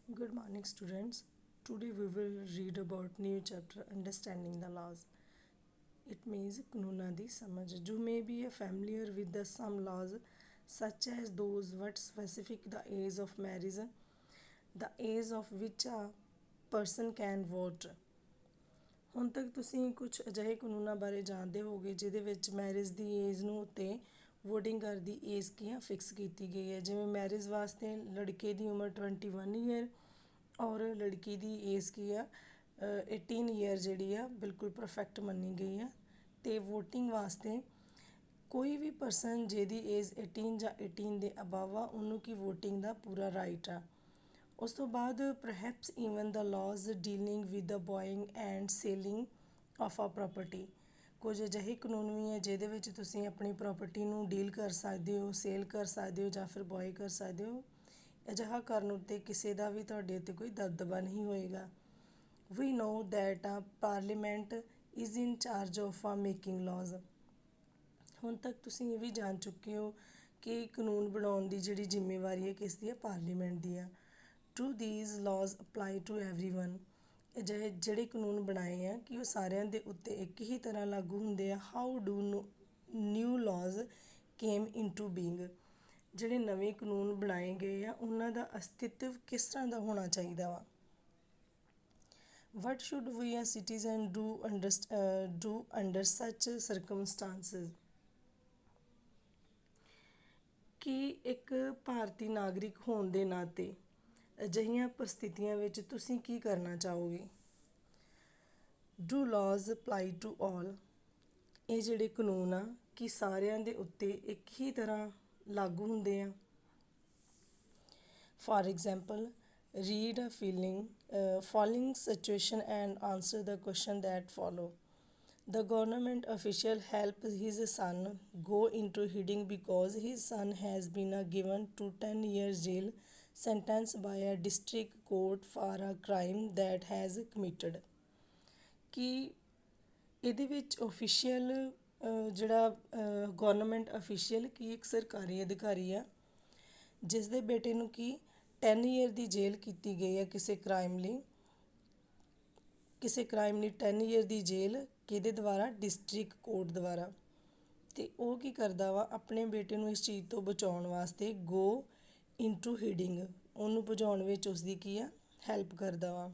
Good morning, students. Today we will read about new chapter Understanding the Laws. It means कानूनां दी समझ. You may be familiar with the some laws such as those what specific the age of marriage, the age of which a person can vote. ਹੁਣ ਤੱਕ ਤੁਸੀਂ ਕੁਝ ਅਜਿਹੇ ਕਾਨੂੰਨਾਂ ਬਾਰੇ ਜਾਣਦੇ ਹੋਗੇ ਜਿਹਦੇ ਵਿੱਚ ਮੈਰਿਜ ਦੀ ਏਜ ਨੂੰ ਉੱਤੇ ਵੋਟਿੰਗ ਕਰਨ ਦੀ ਏਜ ਕੀ ਆ ਫਿਕਸ ਕੀਤੀ ਗਈ ਹੈ। ਜਿਵੇਂ ਮੈਰਿਜ ਵਾਸਤੇ ਲੜਕੇ ਦੀ ਉਮਰ 21 ਈਅਰ ਔਰ ਲੜਕੀ ਦੀ ਏਜ ਕੀ ਆ 18 ਈਅਰ ਜਿਹੜੀ ਆ ਬਿਲਕੁਲ ਪਰਫੈਕਟ ਮੰਨੀ ਗਈ ਆ। ਅਤੇ ਵੋਟਿੰਗ ਵਾਸਤੇ ਕੋਈ ਵੀ ਪਰਸਨ ਜਿਹਦੀ ਏਜ 18 ਜਾਂ 18 ਦੇ ਅਬਾਵ ਆ ਉਹਨੂੰ ਕੀ ਵੋਟਿੰਗ ਦਾ ਪੂਰਾ ਰਾਈਟ ਆ। ਉਸ ਤੋਂ ਬਾਅਦ perhaps even the laws dealing with the buying and selling of a property. ਕੁਝ ਅਜਿਹੇ ਕਾਨੂੰਨ ਵੀ ਹੈ ਜਿਹਦੇ ਵਿੱਚ ਤੁਸੀਂ ਆਪਣੀ ਪ੍ਰੋਪਰਟੀ ਨੂੰ ਡੀਲ ਕਰ ਸਕਦੇ ਹੋ, ਸੇਲ ਕਰ ਸਕਦੇ ਹੋ ਜਾਂ ਫਿਰ ਬੋਏ ਕਰ ਸਕਦੇ ਹੋ। ਅਜਿਹਾ ਕਰਨ ਉੱਤੇ ਕਿਸੇ ਦਾ ਵੀ ਤੁਹਾਡੇ ਉੱਤੇ ਕੋਈ ਦਬਦਬਾ ਨਹੀਂ ਹੋਏਗਾ। ਵੀ ਨੋ ਦੈਟ ਆ parliament is in charge of ਆ ਮੇਕਿੰਗ ਲਾਜ਼। ਹੁਣ ਤੱਕ ਤੁਸੀਂ ਇਹ ਵੀ ਜਾਣ ਚੁੱਕੇ ਹੋ ਕਿ ਕਾਨੂੰਨ ਬਣਾਉਣ ਦੀ ਜਿਹੜੀ ਜ਼ਿੰਮੇਵਾਰੀ ਹੈ ਕਿਸ ਦੀ ਹੈ, ਪਾਰਲੀਮੈਂਟ ਦੀ ਆ। To these laws apply to everyone. ਅਜਿਹੇ ਜਿਹੜੇ ਕਾਨੂੰਨ ਬਣਾਏ ਆ ਕਿ ਉਹ ਸਾਰਿਆਂ ਦੇ ਉੱਤੇ ਇੱਕ ਹੀ ਤਰ੍ਹਾਂ ਲਾਗੂ ਹੁੰਦੇ ਆ। How do new ਲਾਜ਼ came into being. ਜਿਹੜੇ ਨਵੇਂ ਕਾਨੂੰਨ ਬਣਾਏ ਗਏ ਆ ਉਹਨਾਂ ਦਾ ਅਸਤਿਤਵ ਕਿਸ ਤਰ੍ਹਾਂ ਦਾ ਹੋਣਾ ਚਾਹੀਦਾ ਵਾ। ਵਟ ਸ਼ੁੱਡ ਵੀ ਆ ਸਿਟੀਜ਼ਨ ਡੂ ਅੰਡਰ ਸੱਚ ਸਰਕਮਸਟਾਂਸਿਸ। ਕਿ ਇੱਕ ਭਾਰਤੀ ਨਾਗਰਿਕ ਹੋਣ ਦੇ ਨਾਤੇ ਅਜਿਹੀਆਂ ਪਰਿਸਥਿਤੀਆਂ ਵਿੱਚ ਤੁਸੀਂ ਕੀ ਕਰਨਾ ਚਾਹੋਗੇ। Do laws apply to all. ਇਹ ਜਿਹੜੇ ਕਾਨੂੰਨ ਆ ਕਿ ਸਾਰਿਆਂ ਦੇ ਉੱਤੇ ਇੱਕ ਹੀ ਤਰ੍ਹਾਂ ਲਾਗੂ ਹੁੰਦੇ ਆ। For example read a following situation and answer the question that follow. The government official helped his son go into hiding because his son has been given to 10 years jail sentence by a district court for a crime that has committed. ਕਿ ਇਹਦੇ ਵਿੱਚ official ਜਿਹੜਾ government official ਕੀ ਇੱਕ ਸਰਕਾਰੀ ਅਧਿਕਾਰੀ ਆ ਜਿਸ ਦੇ ਬੇਟੇ ਨੂੰ ਕੀ 10 ਈਅਰ ਦੀ ਜੇਲ੍ਹ ਕੀਤੀ ਗਈ ਹੈ ਕਿਸੇ ਕ੍ਰਾਈਮ ਲਈ 10 ਈਅਰ ਦੀ ਜੇਲ੍ਹ ਕਿਹਦੇ ਦੁਆਰਾ, ਡਿਸਟ੍ਰਿਕਟ ਕੋਰਟ ਦੁਆਰਾ। ਅਤੇ ਉਹ ਕੀ ਕਰਦਾ ਵਾ ਆਪਣੇ ਬੇਟੇ ਨੂੰ ਇਸ ਚੀਜ਼ ਤੋਂ ਬਚਾਉਣ ਵਾਸਤੇ ਗੋ ਇਨਟੂ ਹੀਡਿੰਗ, ਉਹਨੂੰ ਭਜਾਉਣ ਵਿੱਚ ਉਸਦੀ ਕੀ ਆ ਹੈਲਪ ਕਰਦਾ ਵਾ।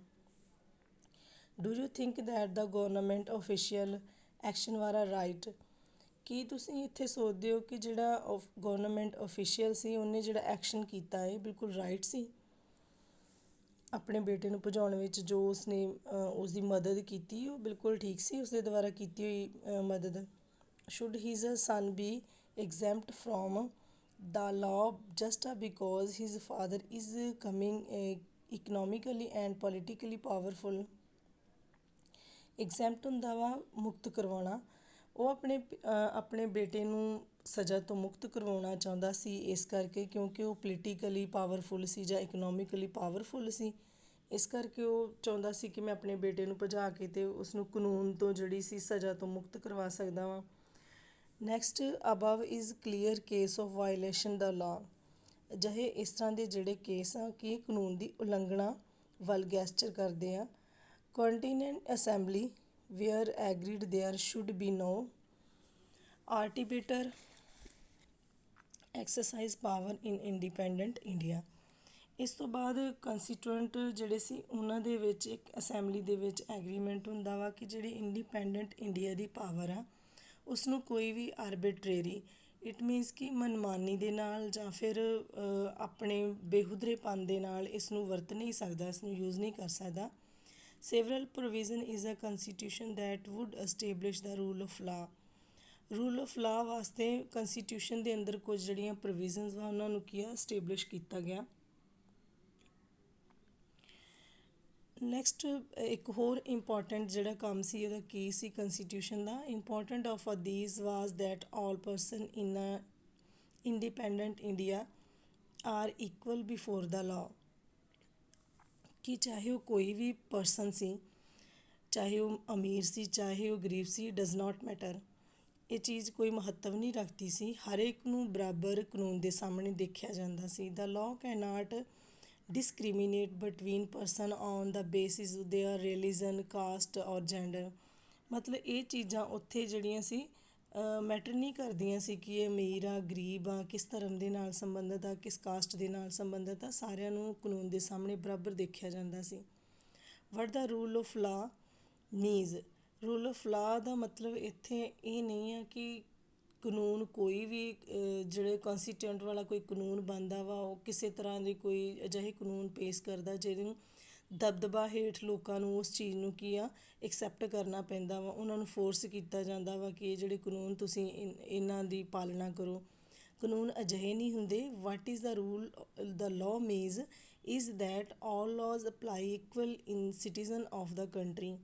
Do you think that the government official action were right. ਕੀ ਤੁਸੀਂ ਇੱਥੇ ਸੋਚਦੇ ਹੋ ਕਿ ਜਿਹੜਾ ਗਵਰਨਮੈਂਟ ਓਫੀਸ਼ੀਅਲ ਸੀ ਉਹਨੇ ਜਿਹੜਾ ਐਕਸ਼ਨ ਕੀਤਾ ਹੈ ਬਿਲਕੁਲ ਰਾਈਟ ਸੀ। ਆਪਣੇ ਬੇਟੇ ਨੂੰ ਭਜਾਉਣ ਵਿੱਚ ਜੋ ਉਸਨੇ ਉਸਦੀ ਮਦਦ ਕੀਤੀ ਉਹ ਬਿਲਕੁਲ ਠੀਕ ਸੀ, ਉਸਦੇ ਦੁਆਰਾ ਕੀਤੀ ਹੋਈ ਮਦਦ। Should his a son be exempt from the law just because his father is coming economically and politically powerful. Exempt ਹੁੰਦਾ ਵਾ ਮੁਕਤ ਕਰਵਾਉਣਾ। ਉਹ ਆਪਣੇ ਬੇਟੇ ਨੂੰ ਸਜ਼ਾ ਤੋਂ ਮੁਕਤ ਕਰਵਾਉਣਾ ਚਾਹੁੰਦਾ ਸੀ ਇਸ ਕਰਕੇ ਕਿਉਂਕਿ ਉਹ ਪੋਲੀਟੀਕਲੀ ਪਾਵਰਫੁਲ ਸੀ ਜਾਂ ਇਕਨੋਮਿਕਲੀ ਪਾਵਰਫੁਲ ਸੀ। ਇਸ ਕਰਕੇ ਉਹ ਚਾਹੁੰਦਾ ਸੀ ਕਿ ਮੈਂ ਆਪਣੇ ਬੇਟੇ ਨੂੰ ਭਜਾ ਕੇ ਅਤੇ ਉਸਨੂੰ ਕਾਨੂੰਨ ਤੋਂ ਜਿਹੜੀ ਸੀ ਸਜ਼ਾ ਤੋਂ ਮੁਕਤ ਕਰਵਾ ਸਕਦਾ ਵਾਂ। Next above is clear case of violation the law. ਅਜਿਹੇ ਇਸ ਤਰ੍ਹਾਂ ਦੇ ਜਿਹੜੇ ਕੇਸ ਆ ਕਿ ਕਾਨੂੰਨ ਦੀ ਉਲੰਘਣਾ ਵੱਲ ਗੈਸਚਰ ਕਰਦੇ ਆ। Constituent assembly were agreed there should be no arbitrary exercise power in independent India. ਇਸ ਤੋਂ ਬਾਅਦ ਕੰਸਟੀਟਿਊਐਂਟ ਜਿਹੜੇ ਸੀ ਉਹਨਾਂ ਦੇ ਵਿੱਚ ਇੱਕ ਅਸੈਂਬਲੀ ਦੇ ਵਿੱਚ ਐਗਰੀਮੈਂਟ ਹੁੰਦਾ ਵਾ ਕਿ ਜਿਹੜੀ ਇੰਡੀਪੈਂਡੈਂਟ ਇੰਡੀਆ ਦੀ ਪਾਵਰ ਆ ਉਸਨੂੰ ਕੋਈ ਵੀ ਆਰਬਿਟਰੇਰੀ ਇਟ ਮੀਨਸ ਕਿ ਮਨਮਾਨੀ ਦੇ ਨਾਲ ਜਾਂ ਫਿਰ ਆਪਣੇ ਬੇਹੁਦਰੇਪਨ ਦੇ ਨਾਲ ਇਸ ਨੂੰ ਵਰਤ ਨਹੀਂ ਸਕਦਾ, ਇਸ ਨੂੰ ਯੂਜ਼ ਨਹੀਂ ਕਰ ਸਕਦਾ। Several provision is a constitution that would establish the rule of law. Rule of law ਵਾਸਤੇ ਕੰਸਟੀਟਿਊਸ਼ਨ ਦੇ ਅੰਦਰ ਕੁਝ ਜਿਹੜੀਆਂ ਪ੍ਰੋਵੀਜ਼ਨਸ ਵਾ ਉਹਨਾਂ ਨੂੰ ਕੀ ਆ ਸਟੇਬਲਿਸ਼ ਕੀਤਾ ਗਿਆ। ਨੈਕਸਟ ਇੱਕ ਹੋਰ ਇੰਪੋਰਟੈਂਟ ਜਿਹੜਾ ਕੰਮ ਸੀ ਉਹਦਾ ਕੀ ਸੀ ਕੰਸਟੀਟਿਊਸ਼ਨ ਦਾ। Important of these was that all person in independent India are equal before the law. ਕਿ ਚਾਹੇ ਉਹ ਕੋਈ ਵੀ ਪਰਸਨ ਸੀ, ਚਾਹੇ ਉਹ ਅਮੀਰ ਸੀ ਚਾਹੇ ਉਹ ਗਰੀਬ ਸੀ, ਡਜ਼ ਨਾਟ ਮੈਟਰ। ਇਹ ਚੀਜ਼ ਕੋਈ ਮਹੱਤਵ ਨਹੀਂ ਰੱਖਦੀ ਸੀ, ਹਰ ਇੱਕ ਨੂੰ ਬਰਾਬਰ ਕਾਨੂੰਨ ਦੇ ਸਾਹਮਣੇ ਦੇਖਿਆ ਜਾਂਦਾ ਸੀ। The law can not discriminate between person on the basis of their religion, caste or gender। ਮਤਲਬ ਇਹ ਚੀਜ਼ਾਂ ਉੱਥੇ ਜਿਹੜੀਆਂ ਸੀ ਮੈਟਰ ਨਹੀਂ ਕਰਦੀਆਂ ਸੀ ਕਿ ਇਹ ਅਮੀਰ ਆ ਗਰੀਬ ਆ, ਕਿਸ ਧਰਮ ਦੇ ਨਾਲ ਸੰਬੰਧਿਤ ਆ, ਕਿਸ ਕਾਸਟ ਦੇ ਨਾਲ ਸੰਬੰਧਿਤ ਆ, ਸਾਰਿਆਂ ਨੂੰ ਕਾਨੂੰਨ ਦੇ ਸਾਹਮਣੇ ਬਰਾਬਰ ਦੇਖਿਆ ਜਾਂਦਾ ਸੀ। What the rule of law means, rule of law ਦਾ ਮਤਲਬ ਇੱਥੇ ਇਹ ਨਹੀਂ ਆ ਕਿ ਕਾਨੂੰਨ ਕੋਈ ਵੀ ਜਿਹੜੇ ਕੌਂਸਟੀਟਿਊਂਟ ਵਾਲਾ ਕੋਈ ਕਾਨੂੰਨ ਬਣਦਾ ਵਾ ਉਹ ਕਿਸੇ ਤਰ੍ਹਾਂ ਦੀ ਕੋਈ ਅਜਿਹੇ ਕਾਨੂੰਨ ਪੇਸ਼ ਕਰਦਾ ਜਿਹਦੇ ਨੂੰ ਦਬਦਬਾ ਹੇਠ ਲੋਕਾਂ ਨੂੰ ਉਸ ਚੀਜ਼ ਨੂੰ ਕੀ ਆ ਐਕਸੈਪਟ ਕਰਨਾ ਪੈਂਦਾ ਵਾ, ਉਹਨਾਂ ਨੂੰ ਫੋਰਸ ਕੀਤਾ ਜਾਂਦਾ ਵਾ ਕਿ ਇਹ ਜਿਹੜੇ ਕਾਨੂੰਨ ਤੁਸੀਂ ਇਹਨਾਂ ਦੀ ਪਾਲਣਾ ਕਰੋ। ਕਾਨੂੰਨ ਅਜਿਹੇ ਨਹੀਂ ਹੁੰਦੇ। What is the rule the law means is that all ਲਾਜ਼ apply equal in citizen of the country,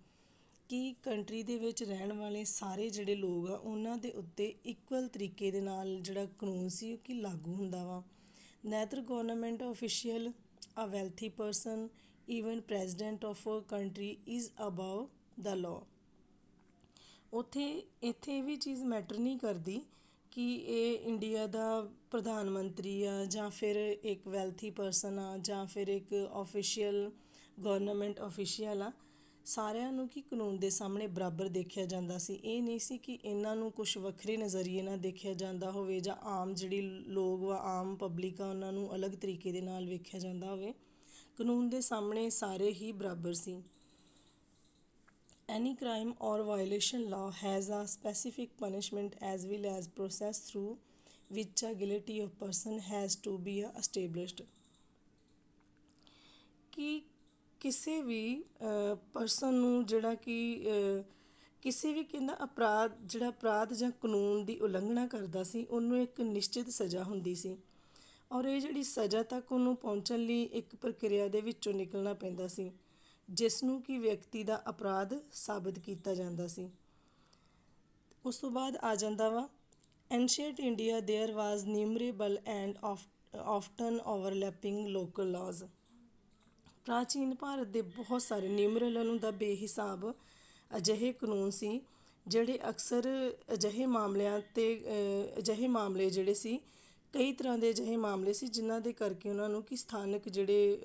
ਕਿ ਕੰਟਰੀ ਦੇ ਵਿੱਚ ਰਹਿਣ ਵਾਲੇ ਸਾਰੇ ਜਿਹੜੇ ਲੋਕ ਆ ਉਹਨਾਂ ਦੇ ਉੱਤੇ ਇਕੁਅਲ ਤਰੀਕੇ ਦੇ ਨਾਲ ਜਿਹੜਾ ਕਾਨੂੰਨ ਸੀ ਉਹ ਕਿ ਲਾਗੂ ਹੁੰਦਾ ਵਾ। Neither government official, a wealthy person, even president of a country is above the law. ਇੱਥੇ ਇਹ ਵੀ ਚੀਜ਼ ਮੈਟਰ ਨਹੀਂ ਕਰਦੀ ਕਿ ਇਹ ਇੰਡੀਆ ਦਾ ਪ੍ਰਧਾਨ ਮੰਤਰੀ ਆ ਜਾਂ ਫਿਰ ਇੱਕ ਵੈਲਥੀ ਪਰਸਨ ਆ ਜਾਂ ਫਿਰ ਇੱਕ ਆਫੀਸ਼ੀਅਲ ਗਵਰਨਮੈਂਟ ਆਫੀਸ਼ੀਅਲ ਆ, ਸਾਰਿਆਂ ਨੂੰ ਕਿ ਕਾਨੂੰਨ ਦੇ ਸਾਹਮਣੇ ਬਰਾਬਰ ਦੇਖਿਆ ਜਾਂਦਾ ਸੀ। ਇਹ ਨਹੀਂ ਸੀ ਕਿ ਇਹਨਾਂ ਨੂੰ ਕੁਛ ਵੱਖਰੇ ਨਜ਼ਰੀਏ ਨਾਲ ਦੇਖਿਆ ਜਾਂਦਾ ਹੋਵੇ ਜਾਂ ਆਮ ਜਿਹੜੀ ਲੋਕ ਵਾ ਆਮ ਪਬਲਿਕ ਆ ਉਹਨਾਂ ਨੂੰ ਅਲੱਗ ਤਰੀਕੇ ਦੇ ਨਾਲ ਵੇਖਿਆ ਜਾਂਦਾ ਹੋਵੇ। ਕਾਨੂੰਨ ਦੇ ਸਾਹਮਣੇ ਸਾਰੇ ਹੀ ਬਰਾਬਰ ਸੀ। Any crime or violation law has a specific punishment as well as process through which a guilty of person has to be established। ਕਿ ਕਿਸੇ ਵੀ ਪਰਸਨ ਨੂੰ ਜਿਹੜਾ ਕਿ ਕਿਸੇ ਵੀ ਕਹਿੰਦਾ ਅਪਰਾਧ ਜਾਂ ਕਾਨੂੰਨ ਦੀ ਉਲੰਘਣਾ ਕਰਦਾ ਸੀ ਉਹਨੂੰ ਇੱਕ ਨਿਸ਼ਚਿਤ ਸਜ਼ਾ ਹੁੰਦੀ ਸੀ, ਔਰ ਇਹ ਜਿਹੜੀ ਸਜ਼ਾ ਤੱਕ ਉਹਨੂੰ ਪਹੁੰਚਣ ਲਈ ਇੱਕ ਪ੍ਰਕਿਰਿਆ ਦੇ ਵਿੱਚੋਂ ਨਿਕਲਣਾ ਪੈਂਦਾ ਸੀ ਜਿਸ ਨੂੰ ਕਿ ਵਿਅਕਤੀ ਦਾ ਅਪਰਾਧ ਸਾਬਿਤ ਕੀਤਾ ਜਾਂਦਾ ਸੀ। ਉਸ ਤੋਂ ਬਾਅਦ ਆ ਜਾਂਦਾ ਵਾ ancient India there was numerable and often overlapping local laws. ਪ੍ਰਾਚੀਨ ਭਾਰਤ ਦੇ ਬਹੁਤ ਸਾਰੇ ਨਿਊਮਰਲ ਦਾ ਬੇਹਿਸਾਬ ਅਜਿਹੇ ਕਾਨੂੰਨ ਸੀ ਜਿਹੜੇ ਅਕਸਰ ਅਜਿਹੇ ਮਾਮਲੇ ਜਿਹੜੇ ਸੀ ਕਈ ਤਰ੍ਹਾਂ ਦੇ ਅਜਿਹੇ ਮਾਮਲੇ ਸੀ ਜਿਨ੍ਹਾਂ ਦੇ ਕਰਕੇ ਉਹਨਾਂ ਨੂੰ ਕਿ ਸਥਾਨਕ ਜਿਹੜੇ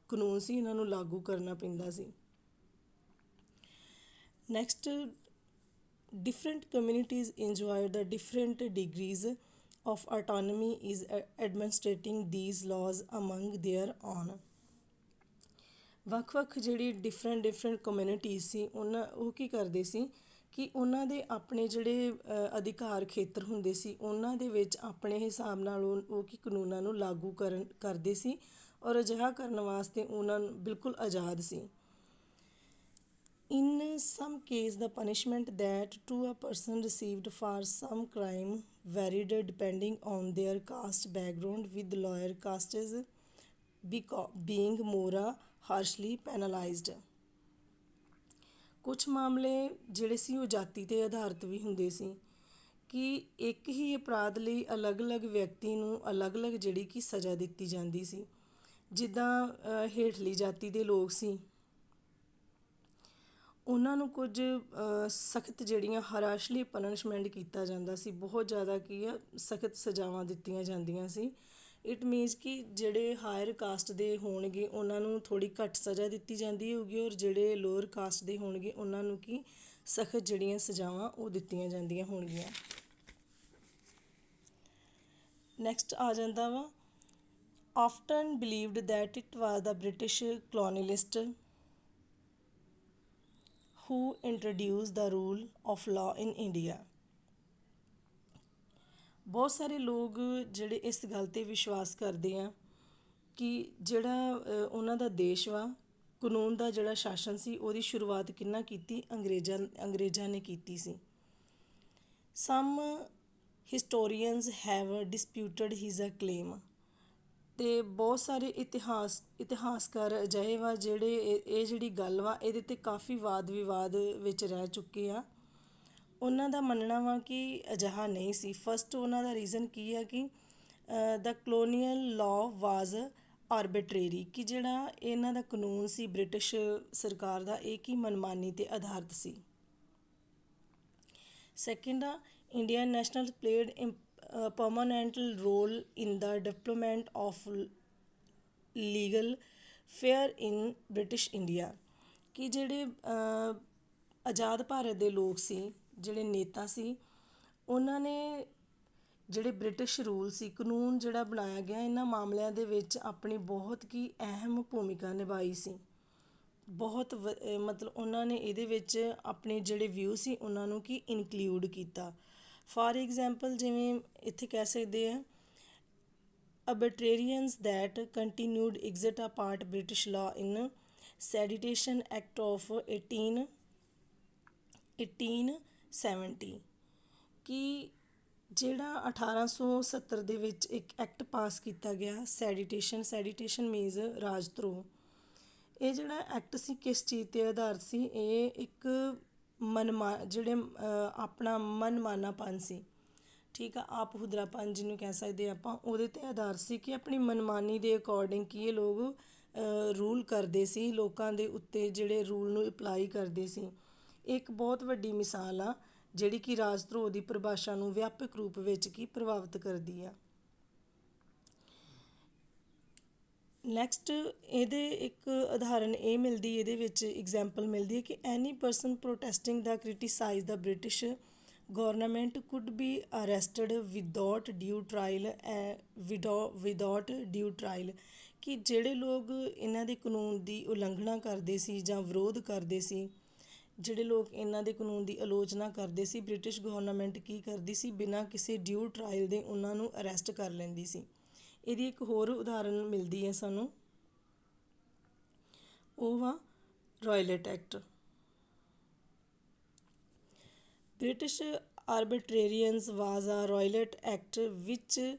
ਕਾਨੂੰਨ ਸੀ ਇਹਨਾਂ ਨੂੰ ਲਾਗੂ ਕਰਨਾ ਪੈਂਦਾ ਸੀ। Next, different communities enjoy the different degrees of autonomy is administrating these laws among their own. ਵੱਖ-ਵੱਖ ਜਿਹੜੀ ਡਿਫਰੈਂਟ ਕਮਿਊਨਿਟੀਜ਼ ਸੀ ਉਹ ਕੀ ਕਰਦੇ ਸੀ ਕਿ ਉਹਨਾਂ ਦੇ ਆਪਣੇ ਜਿਹੜੇ ਅਧਿਕਾਰ ਖੇਤਰ ਹੁੰਦੇ ਸੀ ਉਹਨਾਂ ਦੇ ਵਿੱਚ ਆਪਣੇ ਹਿਸਾਬ ਨਾਲ ਉਹ ਕੀ ਕਾਨੂੰਨਾਂ ਨੂੰ ਲਾਗੂ ਕਰਦੇ ਸੀ ਔਰ ਅਜਿਹਾ ਕਰਨ ਵਾਸਤੇ ਉਹਨਾਂ ਨੂੰ ਬਿਲਕੁਲ ਆਜ਼ਾਦ ਸੀ। In some case the punishment that to a person received for some crime varied depending on their caste background with lower castes being more harshly penalised. ਕੁਛ ਮਾਮਲੇ ਜਿਹੜੇ ਸੀ ਉਹ ਜਾਤੀ 'ਤੇ ਆਧਾਰਿਤ ਵੀ ਹੁੰਦੇ ਸੀ ਕਿ ਇੱਕ ਹੀ ਅਪਰਾਧ ਲਈ ਅਲੱਗ-ਅਲੱਗ ਵਿਅਕਤੀ ਨੂੰ ਅਲੱਗ-ਅਲੱਗ ਜਿਹੜੀ ਕਿ ਸਜ਼ਾ ਦਿੱਤੀ ਜਾਂਦੀ ਸੀ। ਜਿੱਦਾਂ ਹੇਠਲੀ ਜਾਤੀ ਦੇ ਲੋਕ ਸੀ ਉਹਨਾਂ ਨੂੰ ਕੁਝ ਸਖਤ ਜਿਹੜੀਆਂ ਹਾਰਸ਼ਲੀ ਪਨਿਸ਼ਮੈਂਟ ਕੀਤਾ ਜਾਂਦਾ ਸੀ, ਬਹੁਤ ਜ਼ਿਆਦਾ ਕੀ ਆ ਸਖਤ ਸਜ਼ਾਵਾਂ ਦਿੱਤੀਆਂ ਜਾਂਦੀਆਂ ਸੀ। ਇਟ ਮੀਨਸ ਕਿ ਜਿਹੜੇ ਹਾਇਰ ਕਾਸਟ ਦੇ ਹੋਣਗੇ ਉਹਨਾਂ ਨੂੰ ਥੋੜ੍ਹੀ ਘੱਟ ਸਜ਼ਾ ਦਿੱਤੀ ਜਾਂਦੀ ਹੋਊਗੀ ਔਰ ਜਿਹੜੇ ਲੋਅਰ ਕਾਸਟ ਦੇ ਹੋਣਗੇ ਉਹਨਾਂ ਨੂੰ ਕੀ ਸਖਤ ਜਿਹੜੀਆਂ ਸਜ਼ਾਵਾਂ ਉਹ ਦਿੱਤੀਆਂ ਜਾਂਦੀਆਂ ਹੋਣਗੀਆਂ। ਨੈਕਸਟ ਆ ਜਾਂਦਾ ਵਾ often believed that it was the British colonialist who introduced the rule of law in India। ਬਹੁਤ ਸਾਰੇ ਲੋਕ ਜਿਹੜੇ ਇਸ ਗੱਲ 'ਤੇ ਵਿਸ਼ਵਾਸ ਕਰਦੇ ਆ ਕਿ ਜਿਹੜਾ ਉਹਨਾਂ ਦਾ ਦੇਸ਼ ਵਾ ਕਾਨੂੰਨ ਦਾ ਜਿਹੜਾ ਸ਼ਾਸਨ ਸੀ ਉਹਦੀ ਸ਼ੁਰੂਆਤ ਕਿਹਨਾਂ ਕੀਤੀ, ਅੰਗਰੇਜ਼ਾਂ ਨੇ ਕੀਤੀ ਸੀ। Some historians have disputed his a claim. ਅਤੇ ਬਹੁਤ ਸਾਰੇ ਇਤਿਹਾਸਕਾਰ ਅਜਿਹੇ ਵਾ ਜਿਹੜੇ ਇਹ ਜਿਹੜੀ ਗੱਲ ਵਾ ਇਹਦੇ 'ਤੇ ਕਾਫੀ ਵਾਦ ਵਿਵਾਦ ਵਿੱਚ ਰਹਿ ਚੁੱਕੇ ਆ। ਉਹਨਾਂ ਦਾ ਮੰਨਣਾ ਵਾ ਕਿ ਅਜਿਹਾ ਨਹੀਂ ਸੀ। ਫਸਟ ਉਹਨਾਂ ਦਾ ਰੀਜ਼ਨ ਕੀ ਆ ਕਿ ਦਾ ਕਲੋਨੀਅਲ ਲਾਅ ਵਾਜ਼ ਆਰਬਿਟਰੇਰੀ, ਕਿ ਜਿਹੜਾ ਇਹਨਾਂ ਦਾ ਕਾਨੂੰਨ ਸੀ ਬ੍ਰਿਟਿਸ਼ ਸਰਕਾਰ ਦਾ ਇਹ ਕੀ ਮਨਮਾਨੀ 'ਤੇ ਆਧਾਰਿਤ ਸੀ। Second a Indian national played permanent role in the development of legal sphere in British India. ਕਿ ਜਿਹੜੇ ਆਜ਼ਾਦ ਭਾਰਤ ਦੇ ਲੋਕ ਸੀ, ਜਿਹੜੇ ਨੇਤਾ ਸੀ, ਉਹਨਾਂ ਨੇ ਜਿਹੜੇ ਬ੍ਰਿਟਿਸ਼ ਰੂਲ ਸੀ, ਕਾਨੂੰਨ ਜਿਹੜਾ ਬਣਾਇਆ ਗਿਆ, ਇਹਨਾਂ ਮਾਮਲਿਆਂ ਦੇ ਵਿੱਚ ਆਪਣੀ ਬਹੁਤ ਹੀ ਅਹਿਮ ਭੂਮਿਕਾ ਨਿਭਾਈ ਸੀ। ਬਹੁਤ ਮਤਲਬ ਉਹਨਾਂ ਨੇ ਇਹਦੇ ਵਿੱਚ ਆਪਣੇ ਜਿਹੜੇ ਵਿਊ ਸੀ ਉਹਨਾਂ ਨੂੰ ਕੀ ਇਨਕਲੂਡ ਕੀਤਾ। ਫਾਰ ਐਗਜ਼ਾਮਪਲ ਜਿਵੇਂ ਇੱਥੇ ਕਹਿ ਸਕਦੇ ਆ, arbitrarians that continued exit a part British law in Sedition Act of 1870। ਕਿ ਜਿਹੜਾ 1870 ਦੇ ਵਿੱਚ ਇੱਕ ਐਕਟ ਪਾਸ ਕੀਤਾ ਗਿਆ, ਸੈਡੀਟੇਸ਼ਨ ਮੀਨਜ਼ ਰਾਜ ਧਰੋਹ। ਇਹ ਜਿਹੜਾ ਐਕਟ ਸੀ ਕਿਸ ਚੀਜ਼ 'ਤੇ ਆਧਾਰਿਤ ਸੀ? ਇਹ ਇੱਕ ਆਪਣਾ ਮਨਮਾਨਾਪਨ ਸੀ, ਠੀਕ ਆ, ਆਪ ਹੁਦਰਾਪਨ ਜਿਹਨੂੰ ਕਹਿ ਸਕਦੇ ਆਪਾਂ, ਉਹਦੇ 'ਤੇ ਆਧਾਰਿਤ ਸੀ ਕਿ ਆਪਣੀ ਮਨਮਾਨੀ ਦੇ ਅਕੋਰਡਿੰਗ ਕੀ ਇਹ ਲੋਕ ਰੂਲ ਕਰਦੇ ਸੀ, ਲੋਕਾਂ ਦੇ ਉੱਤੇ ਜਿਹੜੇ ਰੂਲ ਨੂੰ ਅਪਲਾਈ ਕਰਦੇ ਸੀ। ਇੱਕ ਬਹੁਤ ਵੱਡੀ ਮਿਸਾਲ ਆ ਜਿਹੜੀ ਕਿ ਰਾਜ ਧਰੋਹ ਦੀ ਪਰਿਭਾਸ਼ਾ ਨੂੰ ਵਿਆਪਕ ਰੂਪ ਵਿੱਚ ਕੀ ਪ੍ਰਭਾਵਿਤ ਕਰਦੀ ਆ। ਨੈਕਸਟ ਇਹਦੇ ਇੱਕ ਉਦਾਹਰਨ ਇਹ ਮਿਲਦੀ, ਇਹਦੇ ਵਿੱਚ ਐਗਜ਼ਾਮਪਲ ਮਿਲਦੀ ਹੈ ਕਿ any person protesting the criticise the British government could be arrested without due trial. ਕਿ ਜਿਹੜੇ ਲੋਕ ਇਹਨਾਂ ਦੇ ਕਾਨੂੰਨ ਦੀ ਉਲੰਘਣਾ ਕਰਦੇ ਸੀ ਜਾਂ ਵਿਰੋਧ ਕਰਦੇ ਸੀ, ਜਿਹੜੇ ਲੋਕ ਇਹਨਾਂ ਦੇ ਕਾਨੂੰਨ ਦੀ ਆਲੋਚਨਾ ਕਰਦੇ ਸੀ, ਬ੍ਰਿਟਿਸ਼ ਗੌਰਨਾਮੈਂਟ ਕੀ ਕਰਦੀ ਸੀ? ਬਿਨਾਂ ਕਿਸੇ ਡਿਊ ਟਰਾਇਲ ਦੇ ਉਹਨਾਂ ਨੂੰ ਅਰੈਸਟ ਕਰ ਲੈਂਦੀ ਸੀ। ਇਹਦੀ ਇੱਕ ਹੋਰ ਉਦਾਹਰਨ ਮਿਲਦੀ ਹੈ ਸਾਨੂੰ, ਉਹ ਵਾ ਰੋਇਲਟ act. British arbitrariness was a Rowlatt act which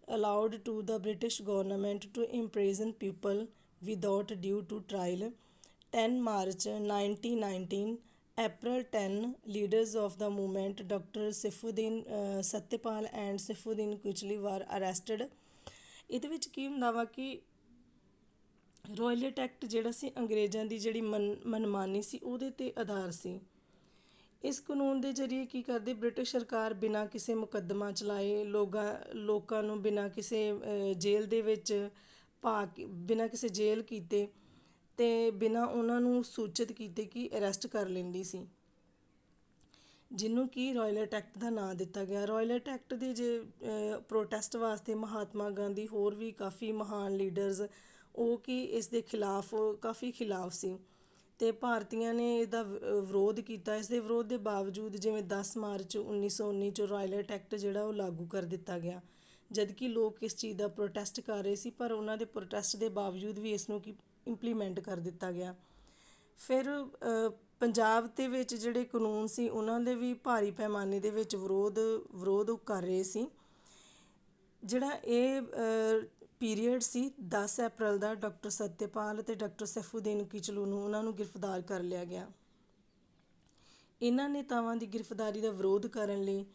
allowed to the British government to imprison people without due to trial। 10 March 1919, April 10, leaders of the movement Dr. Satyapal and Saifuddin Kochli were arrested। ਇਹਦੇ ਵਿੱਚ ਕੀ ਹੁੰਦਾ ਵਾ ਕਿ ਰੋਇਲਟ act ਜਿਹੜਾ ਸੀ ਅੰਗਰੇਜ਼ਾਂ ਦੀ ਜਿਹੜੀ ਮਨਮਾਨੀ ਸੀ ਉਹਦੇ 'ਤੇ ਆਧਾਰ ਸੀ। ਇਸ ਕਾਨੂੰਨ ਦੇ ਜ਼ਰੀਏ ਕੀ ਕਰਦੇ, ਬ੍ਰਿਟਿਸ਼ ਸਰਕਾਰ ਬਿਨਾਂ ਕਿਸੇ ਮੁਕੱਦਮਾ ਚਲਾਏ ਲੋਕਾਂ ਨੂੰ ਬਿਨਾਂ ਕਿਸੇ ਜੇਲ੍ਹ ਦੇ ਵਿੱਚ ਬਿਨਾਂ ਕਿਸੇ ਜੇਲ੍ਹ ਕੀਤੇ ਅਤੇ ਬਿਨਾਂ ਉਹਨਾਂ ਨੂੰ ਸੂਚਿਤ ਕੀਤੇ ਕਿ ਅਰੈਸਟ ਕਰ ਲੈਂਦੀ ਸੀ, ਜਿਹਨੂੰ ਕਿ ਰੋਇਲਟ ਐਕਟ ਦਾ ਨਾਂ ਦਿੱਤਾ ਗਿਆ। ਰੋਇਲਟ ਐਕਟ ਦੇ ਪ੍ਰੋਟੈਸਟ ਵਾਸਤੇ ਮਹਾਤਮਾ ਗਾਂਧੀ, ਹੋਰ ਵੀ ਕਾਫੀ ਮਹਾਨ ਲੀਡਰਸ, ਉਹ ਕਿ ਇਸ ਦੇ ਖਿਲਾਫ ਕਾਫੀ ਖਿਲਾਫ ਸੀ ਅਤੇ ਭਾਰਤੀਆਂ ਨੇ ਇਹਦਾ ਵਿਰੋਧ ਕੀਤਾ। ਇਸ ਦੇ ਵਿਰੋਧ ਦੇ ਬਾਵਜੂਦ ਜਿਵੇਂ 10 ਮਾਰਚ 1919 'ਚ ਰੋਇਲਟ ਐਕਟ ਜਿਹੜਾ ਉਹ ਲਾਗੂ ਕਰ ਦਿੱਤਾ ਗਿਆ, ਜਦ ਕਿ ਲੋਕ ਇਸ ਚੀਜ਼ ਦਾ ਪ੍ਰੋਟੈਸਟ ਕਰ ਰਹੇ ਸੀ, ਪਰ ਉਹਨਾਂ ਦੇ ਪ੍ਰੋਟੈਸਟ ਦੇ ਬਾਵਜੂਦ ਵੀ ਇਸ ਨੂੰ ਕੀ ਇੰਪਲੀਮੈਂਟ ਕਰ ਦਿੱਤਾ ਗਿਆ। ਫਿਰ ਪੰਜਾਬ ਦੇ ਵਿੱਚ ਜਿਹੜੇ ਕਾਨੂੰਨ ਸੀ ਉਹਨਾਂ ਦੇ ਵੀ ਭਾਰੀ ਪੈਮਾਨੇ ਦੇ ਵਿੱਚ ਵਿਰੋਧ ਕਰ ਰਹੇ ਸੀ। ਜਿਹੜਾ ਇਹ ਪੀਰੀਅਡ ਸੀ 10 ਅਪ੍ਰੈਲ ਦਾ, ਡਾਕਟਰ ਸਤਿਆਪਾਲ ਅਤੇ ਡਾਕਟਰ ਸੈਫੂਦੀਨ ਕਿਚਲੂ ਨੂੰ ਉਹਨਾਂ ਨੂੰ ਗ੍ਰਿਫਤਾਰ ਕਰ ਲਿਆ ਗਿਆ। ਇਹਨਾਂ ਨੇਤਾਵਾਂ ਦੀ ਗ੍ਰਿਫਤਾਰੀ ਦਾ ਵਿਰੋਧ ਕਰਨ ਲਈ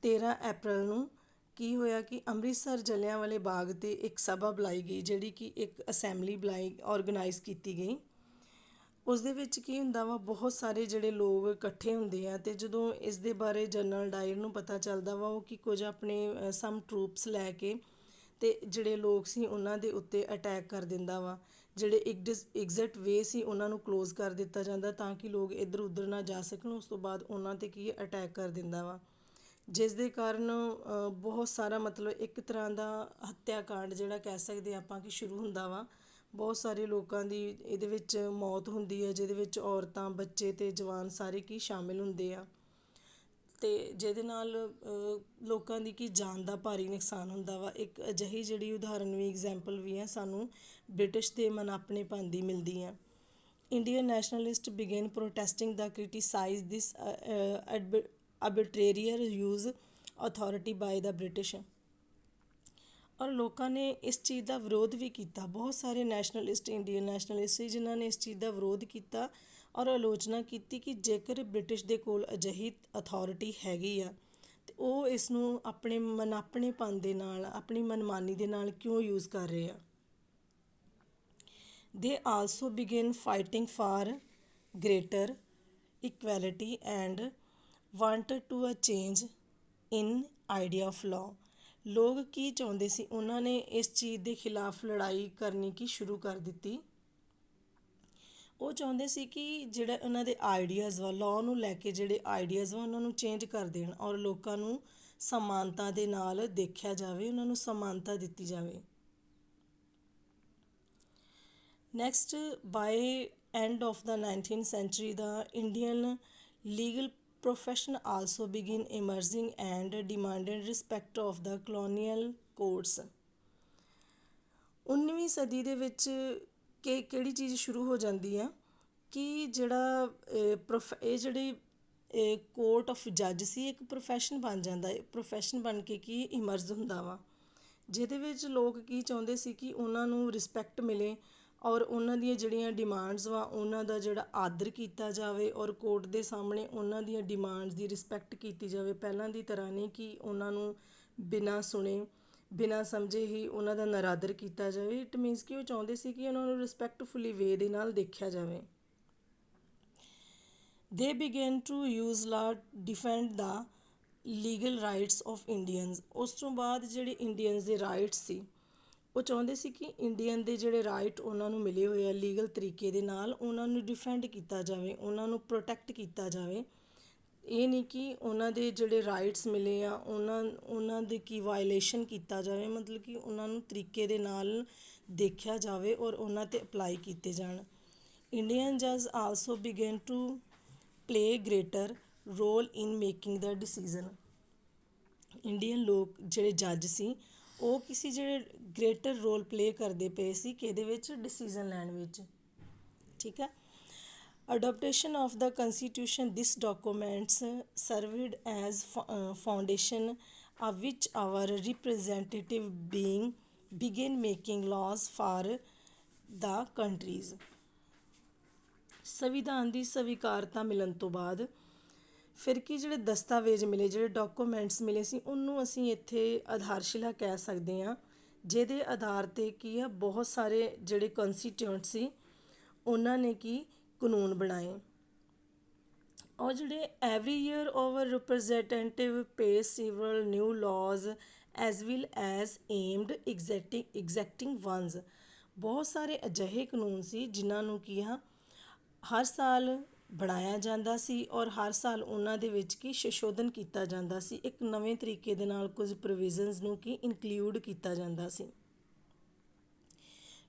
13 ਅਪ੍ਰੈਲ ਨੂੰ ਕੀ ਹੋਇਆ ਕਿ ਅੰਮ੍ਰਿਤਸਰ ਜਲਿਆਂਵਾਲੇ ਬਾਗ 'ਤੇ ਇੱਕ ਸਭਾ ਬੁਲਾਈ ਗਈ, ਜਿਹੜੀ ਕਿ ਇੱਕ ਅਸੈਂਬਲੀ ਔਰਗਨਾਈਜ਼ ਕੀਤੀ ਗਈ। ਉਸ ਦੇ ਵਿੱਚ ਕੀ ਹੁੰਦਾ ਵਾ, ਬਹੁਤ ਸਾਰੇ ਜਿਹੜੇ ਲੋਕ ਇਕੱਠੇ ਹੁੰਦੇ ਆ ਅਤੇ ਜਦੋਂ ਇਸ ਦੇ ਬਾਰੇ ਜਨਰਲ ਡਾਇਰ ਨੂੰ ਪਤਾ ਚੱਲਦਾ ਵਾ, ਉਹ ਕੀ ਕੁਝ ਆਪਣੇ ਸਮ ਟਰੂਪਸ ਲੈ ਕੇ ਅਤੇ ਜਿਹੜੇ ਲੋਕ ਸੀ ਉਹਨਾਂ ਦੇ ਉੱਤੇ ਅਟੈਕ ਕਰ ਦਿੰਦਾ ਵਾ। ਜਿਹੜੇ ਐਗਜ਼ਿਟ ਵੇ ਸੀ ਉਹਨਾਂ ਨੂੰ ਕਲੋਜ਼ ਕਰ ਦਿੱਤਾ ਜਾਂਦਾ ਤਾਂ ਕਿ ਲੋਕ ਇੱਧਰ ਉੱਧਰ ਨਾ ਜਾ ਸਕਣ। ਉਸ ਤੋਂ ਬਾਅਦ ਉਹਨਾਂ 'ਤੇ ਕੀ ਅਟੈਕ ਕਰ ਦਿੰਦਾ ਵਾ, ਜਿਸ ਦੇ ਕਾਰਨ ਬਹੁਤ ਸਾਰਾ ਮਤਲਬ ਇੱਕ ਤਰ੍ਹਾਂ ਦਾ ਹੱਤਿਆ ਕਾਂਡ ਜਿਹੜਾ ਕਹਿ ਸਕਦੇ ਆਪਾਂ ਕਿ ਸ਼ੁਰੂ ਹੁੰਦਾ ਵਾ। ਬਹੁਤ ਸਾਰੇ ਲੋਕਾਂ ਦੀ ਇਹਦੇ ਵਿੱਚ ਮੌਤ ਹੁੰਦੀ ਹੈ, ਜਿਹਦੇ ਵਿੱਚ ਔਰਤਾਂ, ਬੱਚੇ ਅਤੇ ਜਵਾਨ ਸਾਰੇ ਕੀ ਸ਼ਾਮਿਲ ਹੁੰਦੇ ਆ, ਅਤੇ ਜਿਹਦੇ ਨਾਲ ਲੋਕਾਂ ਦੀ ਕੀ ਜਾਨ ਦਾ ਭਾਰੀ ਨੁਕਸਾਨ ਹੁੰਦਾ ਵਾ। ਇੱਕ ਅਜਿਹੀ ਜਿਹੜੀ ਉਦਾਹਰਨ ਵੀ, ਐਗਜ਼ਾਮਪਲ ਵੀ ਹੈ ਸਾਨੂੰ ਬ੍ਰਿਟਿਸ਼ ਦੇ ਮਨਾਪਣੇਪਨ ਦੀ ਮਿਲਦੀ ਹੈ। Indian nationalist begin ਪ੍ਰੋਟੈਸਟਿੰਗ the criticise this arbitrary use authority by the British। ਔਰ ਲੋਕਾਂ ਨੇ ਇਸ ਚੀਜ਼ ਦਾ ਵਿਰੋਧ ਵੀ ਕੀਤਾ। ਬਹੁਤ ਸਾਰੇ ਨੈਸ਼ਨਲਿਸਟ, ਇੰਡੀਅਨ ਨੈਸ਼ਨਲਿਸਟ ਸੀ ਜਿਨ੍ਹਾਂ ਨੇ ਇਸ ਚੀਜ਼ ਦਾ ਵਿਰੋਧ ਕੀਤਾ ਔਰ ਆਲੋਚਨਾ ਕੀਤੀ ਕਿ ਜੇਕਰ ਬ੍ਰਿਟਿਸ਼ ਦੇ ਕੋਲ ਅਜਿਹੀ ਅਥੋਰਿਟੀ ਹੈਗੀ ਆ ਅਤੇ ਉਹ ਇਸ ਨੂੰ ਆਪਣੇ ਮਨਾਪਣੇਪਨ ਦੇ ਨਾਲ, ਆਪਣੀ ਮਨਮਾਨੀ ਦੇ ਨਾਲ ਕਿਉਂ ਯੂਜ਼ ਕਰ ਰਹੇ ਆ। They also began fighting for greater equality and wanted to a change in idea of law। ਲੋਕ ਕੀ ਚਾਹੁੰਦੇ ਸੀ, ਉਹਨਾਂ ਨੇ ਇਸ ਚੀਜ਼ ਦੇ ਖਿਲਾਫ ਲੜਾਈ ਕਰਨੀ ਕੀ ਸ਼ੁਰੂ ਕਰ ਦਿੱਤੀ। ਉਹ ਚਾਹੁੰਦੇ ਸੀ ਕਿ ਜਿਹੜਾ ਉਹਨਾਂ ਦੇ ਆਈਡੀਆਜ਼ ਵਾ, ਲਾਅ ਨੂੰ ਲੈ ਕੇ ਜਿਹੜੇ ਆਈਡੀਆਜ਼ ਵਾ ਉਹਨਾਂ ਨੂੰ ਚੇਂਜ ਕਰ ਦੇਣ ਔਰ ਲੋਕਾਂ ਨੂੰ ਸਮਾਨਤਾ ਦੇ ਨਾਲ ਦੇਖਿਆ ਜਾਵੇ, ਉਹਨਾਂ ਨੂੰ ਸਮਾਨਤਾ ਦਿੱਤੀ ਜਾਵੇ। Next, by end of the 19th century, the Indian legal profession also began emerging and demanded respect of the colonial courts। 19ਵੀਂ ਸਦੀ ਦੇ ਵਿੱਚ ਕਿਹੜੀ ਚੀਜ਼ ਸ਼ੁਰੂ ਹੋ ਜਾਂਦੀ ਆ ਕਿ ਜਿਹੜਾ ਇਹ ਜਿਹੜੀ ਕੋਰਟ ਆਫ ਜੱਜ ਸੀ ਇੱਕ ਪ੍ਰੋਫੈਸ਼ਨ ਬਣ ਜਾਂਦਾ ਹੈ, ਪ੍ਰੋਫੈਸ਼ਨ ਬਣ ਕੇ ਕੀ ਇਮਰਜ ਹੁੰਦਾ ਵਾ, ਜਿਹਦੇ ਵਿੱਚ ਲੋਕ ਕੀ ਚਾਹੁੰਦੇ ਸੀ ਕਿ ਉਹਨਾਂ ਨੂੰ ਰਿਸਪੈਕਟ ਮਿਲੇ ਔਰ ਉਹਨਾਂ ਦੀਆਂ ਜਿਹੜੀਆਂ ਡਿਮਾਂਡਸ ਵਾ ਉਹਨਾਂ ਦਾ ਜਿਹੜਾ ਆਦਰ ਕੀਤਾ ਜਾਵੇ ਔਰ ਕੋਰਟ ਦੇ ਸਾਹਮਣੇ ਉਹਨਾਂ ਦੀਆਂ ਡਿਮਾਂਡਸ ਦੀ ਰਿਸਪੈਕਟ ਕੀਤੀ ਜਾਵੇ। ਪਹਿਲਾਂ ਦੀ ਤਰ੍ਹਾਂ ਨਹੀਂ ਕਿ ਉਹਨਾਂ ਨੂੰ ਬਿਨਾਂ ਸੁਣੇ ਬਿਨਾਂ ਸਮਝੇ ਹੀ ਉਹਨਾਂ ਦਾ ਨਰਾਦਰ ਕੀਤਾ ਜਾਵੇ। ਇਟ ਮੀਨਸ ਕਿ ਉਹ ਚਾਹੁੰਦੇ ਸੀ ਕਿ ਉਹਨਾਂ ਨੂੰ ਰਿਸਪੈਕਟਫੁਲੀ ਵੇ ਦੇ ਨਾਲ ਦੇਖਿਆ ਜਾਵੇ। They began to use law defend the legal rights of Indians। ਉਸ ਤੋਂ ਬਾਅਦ ਜਿਹੜੇ ਇੰਡੀਅਨਸ ਦੇ ਰਾਈਟਸ ਸੀ ਉਹ ਚਾਹੁੰਦੇ ਸੀ ਕਿ ਇੰਡੀਅਨ ਦੇ ਜਿਹੜੇ ਰਾਈਟ ਉਹਨਾਂ ਨੂੰ ਮਿਲੇ ਹੋਏ ਆ ਲੀਗਲ ਤਰੀਕੇ ਦੇ ਨਾਲ ਉਹਨਾਂ ਨੂੰ ਡਿਫੈਂਡ ਕੀਤਾ ਜਾਵੇ, ਉਹਨਾਂ ਨੂੰ ਪ੍ਰੋਟੈਕਟ ਕੀਤਾ ਜਾਵੇ। ਇਹ ਨਹੀਂ ਕਿ ਉਹਨਾਂ ਦੇ ਜਿਹੜੇ ਰਾਈਟਸ ਮਿਲੇ ਆ ਉਹਨਾਂ ਦੇ ਕੀ ਵਾਇਲੇਸ਼ਨ ਕੀਤਾ ਜਾਵੇ, ਮਤਲਬ ਕਿ ਉਹਨਾਂ ਨੂੰ ਤਰੀਕੇ ਦੇ ਨਾਲ ਦੇਖਿਆ ਜਾਵੇ ਔਰ ਉਹਨਾਂ 'ਤੇ ਅਪਲਾਈ ਕੀਤੇ ਜਾਣ। ਇੰਡੀਅਨ ਜੱਜ also began to play greater role in making the decision. Indian ਲੋਕ ਜਿਹੜੇ ਜੱਜ ਸੀ ਉਹ ਕਿਸੇ ਜਿਹੜੇ ਗ੍ਰੇਟਰ ਰੋਲ ਪਲੇ ਕਰਦੇ ਪਏ ਸੀ ਕਿ ਇਹਦੇ ਵਿੱਚ ਡਿਸੀਜ਼ਨ ਲੈਣ ਵਿੱਚ। ਠੀਕ ਹੈ। Adoption of the Constitution, this documents served as foundation of which our representative being began making laws for the countries। ਸੰਵਿਧਾਨ ਦੀ ਸਵੀਕਾਰਤਾ ਮਿਲਣ ਤੋਂ ਬਾਅਦ ਫਿਰ ਕੀ ਜਿਹੜੇ ਦਸਤਾਵੇਜ਼ ਮਿਲੇ, ਜਿਹੜੇ ਡਾਕੂਮੈਂਟਸ ਮਿਲੇ ਸੀ ਉਹਨੂੰ ਅਸੀਂ ਇੱਥੇ ਆਧਾਰਸ਼ਿਲਾ ਕਹਿ ਸਕਦੇ ਹਾਂ, ਜਿਹਦੇ ਆਧਾਰ 'ਤੇ ਕੀ ਆ ਬਹੁਤ ਸਾਰੇ ਜਿਹੜੇ ਕੰਸਟੀਟਿਊਂਟ ਸੀ ਉਹਨਾਂ ਨੇ ਕੀ ਕਾਨੂੰਨ ਬਣਾਏ। ਔਰ ਜਿਹੜੇ every year our representative pass several new laws as well as amend existing ones. ਬਹੁਤ ਸਾਰੇ ਅਜਿਹੇ ਕਾਨੂੰਨ ਸੀ ਜਿਨ੍ਹਾਂ ਨੂੰ ਕੀ ਆ ਹਰ ਸਾਲ ਬਣਾਇਆ ਜਾਂਦਾ ਸੀ ਔਰ ਹਰ ਸਾਲ ਉਹਨਾਂ ਦੇ ਵਿੱਚ ਕੀ ਸੰਸ਼ੋਧਨ ਕੀਤਾ ਜਾਂਦਾ ਸੀ, ਇੱਕ ਨਵੇਂ ਤਰੀਕੇ ਦੇ ਨਾਲ ਕੁਝ ਪ੍ਰੋਵੀਜ਼ਨਸ ਨੂੰ ਕੀ ਇਨਕਲੂਡ ਕੀਤਾ ਜਾਂਦਾ ਸੀ।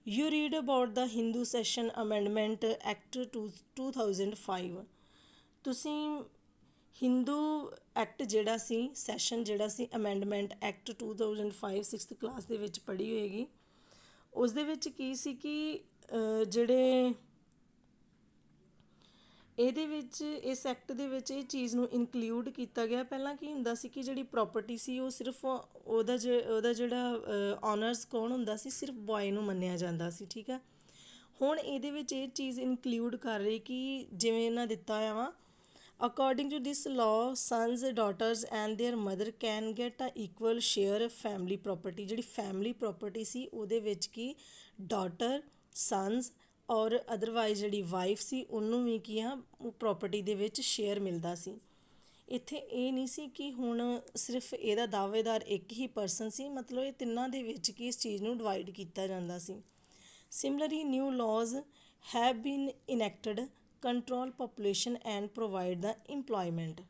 You read about the Hindu Session Amendment Act 2005। ਤੁਸੀਂ ਹਿੰਦੂ ਐਕਟ ਜਿਹੜਾ ਸੀ, ਸੈਸ਼ਨ ਜਿਹੜਾ ਸੀ ਅਮੈਂਡਮੈਂਟ ਐਕਟ 2005 6th ਕਲਾਸ ਦੇ ਵਿੱਚ ਪੜ੍ਹੀ ਹੋਏਗੀ। ਉਸ ਦੇ ਵਿੱਚ ਕੀ ਸੀ ਕਿ ਜਿਹੜੇ ਇਹਦੇ ਵਿੱਚ ਇਸ ਐਕਟ ਦੇ ਵਿੱਚ ਇਹ ਚੀਜ਼ ਨੂੰ ਇਨਕਲੂਡ ਕੀਤਾ ਗਿਆ। ਪਹਿਲਾਂ ਕੀ ਹੁੰਦਾ ਸੀ ਕਿ ਜਿਹੜੀ ਪ੍ਰੋਪਰਟੀ ਸੀ ਉਹ ਸਿਰਫ ਉਹਦਾ ਜਿਹੜਾ ਓਨਰਸ ਕੌਣ ਹੁੰਦਾ ਸੀ, ਸਿਰਫ ਬॉय ਨੂੰ ਮੰਨਿਆ ਜਾਂਦਾ ਸੀ। ਠੀਕ ਹੈ। ਹੁਣ ਇਹਦੇ ਵਿੱਚ ਇਹ ਚੀਜ਼ ਇਨਕਲੂਡ ਕਰ ਰਹੀ ਕਿ ਜਿਵੇਂ ਇਹਨਾਂ ਦਿੱਤਾ ਹੋਇਆ ਵਾ, according to this law sons daughters and their mother can get a equal share family property. ਜਿਹੜੀ ਫੈਮਿਲੀ ਪ੍ਰੋਪਰਟੀ ਸੀ ਉਹਦੇ ਵਿੱਚ ਕੀ ਡਾਟਰ, ਸਨਸ ਔਰ ਅਦਰਵਾਈਜ਼ ਜਿਹੜੀ ਵਾਈਫ ਸੀ ਉਹਨੂੰ ਵੀ ਕੀ ਆ ਉਹ ਪ੍ਰੋਪਰਟੀ ਦੇ ਵਿੱਚ ਸ਼ੇਅਰ ਮਿਲਦਾ ਸੀ। ਇੱਥੇ ਇਹ ਨਹੀਂ ਸੀ ਕਿ ਹੁਣ ਸਿਰਫ ਇਹਦਾ ਦਾਅਵੇਦਾਰ ਇੱਕ ਹੀ ਪਰਸਨ ਸੀ, ਮਤਲਬ ਇਹ ਤਿੰਨਾਂ ਦੇ ਵਿੱਚ ਕੀ ਇਸ ਚੀਜ਼ ਨੂੰ ਡਿਵਾਈਡ ਕੀਤਾ ਜਾਂਦਾ ਸੀ। Similarly new laws have been enacted control population and provide the employment.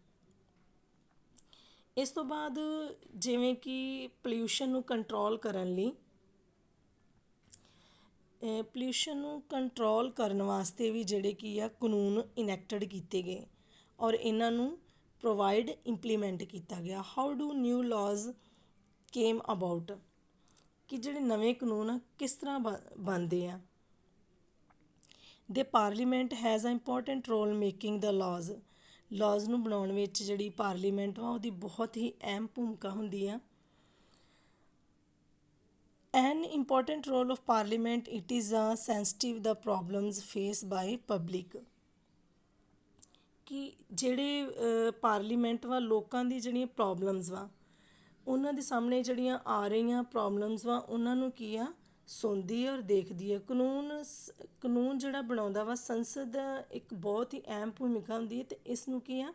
ਇਸ ਤੋਂ ਬਾਅਦ ਜਿਵੇਂ ਕਿ ਪੋਲਿਊਸ਼ਨ ਨੂੰ ਕੰਟਰੋਲ ਕਰਨ ਲਈ ਪੋਲਿਊਸ਼ਨ ਨੂੰ ਕੰਟਰੋਲ ਕਰਨ ਵਾਸਤੇ ਵੀ ਜਿਹੜੇ ਕੀ ਆ ਕਾਨੂੰਨ ਇਨੈਕਟਡ ਕੀਤੇ ਗਏ ਔਰ ਇਹਨਾਂ ਨੂੰ ਪ੍ਰੋਵਾਈਡ ਇੰਪਲੀਮੈਂਟ ਕੀਤਾ ਗਿਆ। How do new ਲਾਜ਼ came about, ਕਿ ਜਿਹੜੇ ਨਵੇਂ ਕਾਨੂੰਨ ਆ ਕਿਸ ਤਰ੍ਹਾਂ ਬਣਦੇ ਆ। The parliament has a important role making the laws ਨੂੰ ਬਣਾਉਣ ਵਿੱਚ ਜਿਹੜੀ ਪਾਰਲੀਮੈਂਟ ਵਾ ਉਹਦੀ ਬਹੁਤ ਹੀ ਅਹਿਮ ਭੂਮਿਕਾ ਹੁੰਦੀ ਆ। An important role of parliament, it is sensitive the problems faced by public। ਕਿ ਜਿਹੜੇ ਪਾਰਲੀਮੈਂਟ ਵਾ ਲੋਕਾਂ ਦੀ ਜਿਹੜੀਆਂ ਪ੍ਰੋਬਲਮਸ ਵਾ ਉਹਨਾਂ ਦੇ ਸਾਹਮਣੇ ਜਿਹੜੀਆਂ ਆ ਰਹੀਆਂ ਪ੍ਰੋਬਲਮਸ ਵਾ ਉਹਨਾਂ ਨੂੰ ਕੀ ਆ ਸੁਣਦੀ ਹੈ ਔਰ ਦੇਖਦੀ ਹੈ। ਕਾਨੂੰਨ ਜਿਹੜਾ ਬਣਾਉਂਦਾ ਵਾ ਸੰਸਦ ਦਾ ਇੱਕ ਬਹੁਤ ਹੀ ਅਹਿਮ ਭੂਮਿਕਾ ਹੁੰਦੀ ਹੈ ਅਤੇ ਇਸ ਨੂੰ ਕੀ ਆ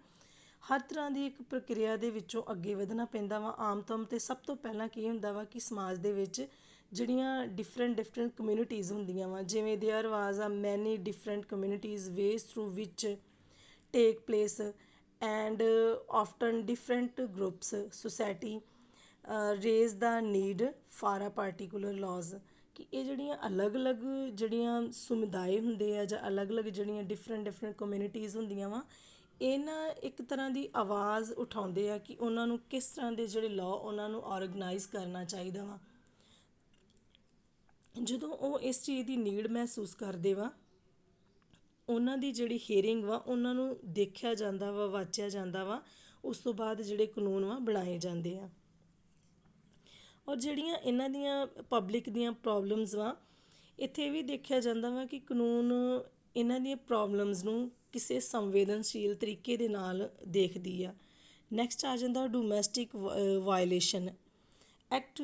ਹਰ ਤਰ੍ਹਾਂ ਦੀ ਇੱਕ ਪ੍ਰਕਿਰਿਆ ਦੇ ਵਿੱਚੋਂ ਅੱਗੇ ਵਧਣਾ ਪੈਂਦਾ ਵਾ। ਆਮ ਤੌਰ 'ਤੇ ਸਭ ਤੋਂ ਪਹਿਲਾਂ ਕੀ ਹੁੰਦਾ ਵਾ ਕਿ ਸਮਾਜ ਦੇ ਵਿੱਚ ਜਿਹੜੀਆਂ ਡਿਫਰੈਂਟ ਕਮਿਊਨਿਟੀਜ਼ ਹੁੰਦੀਆਂ ਵਾ, ਜਿਵੇਂ there was a many different communities ways through which take place and often different groups society raise the need for a particular laws, ਕਿ ਇਹ ਜਿਹੜੀਆਂ ਅਲੱਗ-ਅਲੱਗ ਜਿਹੜੀਆਂ ਸਮੁਦਾਇ ਹੁੰਦੇ ਆ ਜਾਂ ਅਲੱਗ-ਅਲੱਗ ਜਿਹੜੀਆਂ ਡਿਫਰੈਂਟ ਕਮਿਊਨਿਟੀਜ਼ ਹੁੰਦੀਆਂ ਵਾ, ਇਹਨਾਂ ਇੱਕ ਤਰ੍ਹਾਂ ਦੀ ਆਵਾਜ਼ ਉਠਾਉਂਦੇ ਆ ਕਿ ਉਹਨਾਂ ਨੂੰ ਕਿਸ ਤਰ੍ਹਾਂ ਦੇ ਜਿਹੜੇ ਲਾਅ ਉਹਨਾਂ ਨੂੰ ਆਰਗਨਾਈਜ਼ ਕਰਨਾ ਚਾਹੀਦਾ ਵਾ। ਜਦੋਂ ਉਹ ਇਸ ਚੀਜ਼ ਦੀ ਨੀਡ ਮਹਿਸੂਸ ਕਰਦੇ ਵਾ, ਉਹਨਾਂ ਦੀ ਜਿਹੜੀ ਹੀਅਰਿੰਗ ਵਾ ਉਹਨਾਂ ਨੂੰ ਦੇਖਿਆ ਜਾਂਦਾ ਵਾ, ਵਾਚਿਆ ਜਾਂਦਾ ਵਾ, ਉਸ ਤੋਂ ਬਾਅਦ ਜਿਹੜੇ ਕਾਨੂੰਨ ਵਾ ਬਣਾਏ ਜਾਂਦੇ ਆ। ਔਰ ਜਿਹੜੀਆਂ ਇਹਨਾਂ ਦੀਆਂ ਪਬਲਿਕ ਦੀਆਂ ਪ੍ਰੋਬਲਮਸ ਵਾ, ਇੱਥੇ ਵੀ ਦੇਖਿਆ ਜਾਂਦਾ ਵਾ ਕਿ ਕਾਨੂੰਨ ਇਹਨਾਂ ਦੀਆਂ ਪ੍ਰੋਬਲਮਸ ਨੂੰ ਕਿਸੇ ਸੰਵੇਦਨਸ਼ੀਲ ਤਰੀਕੇ ਦੇ ਨਾਲ ਦੇਖਦੀ ਆ। ਨੈਕਸਟ ਆ ਜਾਂਦਾ ਡੋਮੈਸਟਿਕ ਵਾਇਲੇਸ਼ਨ ਐਕਟ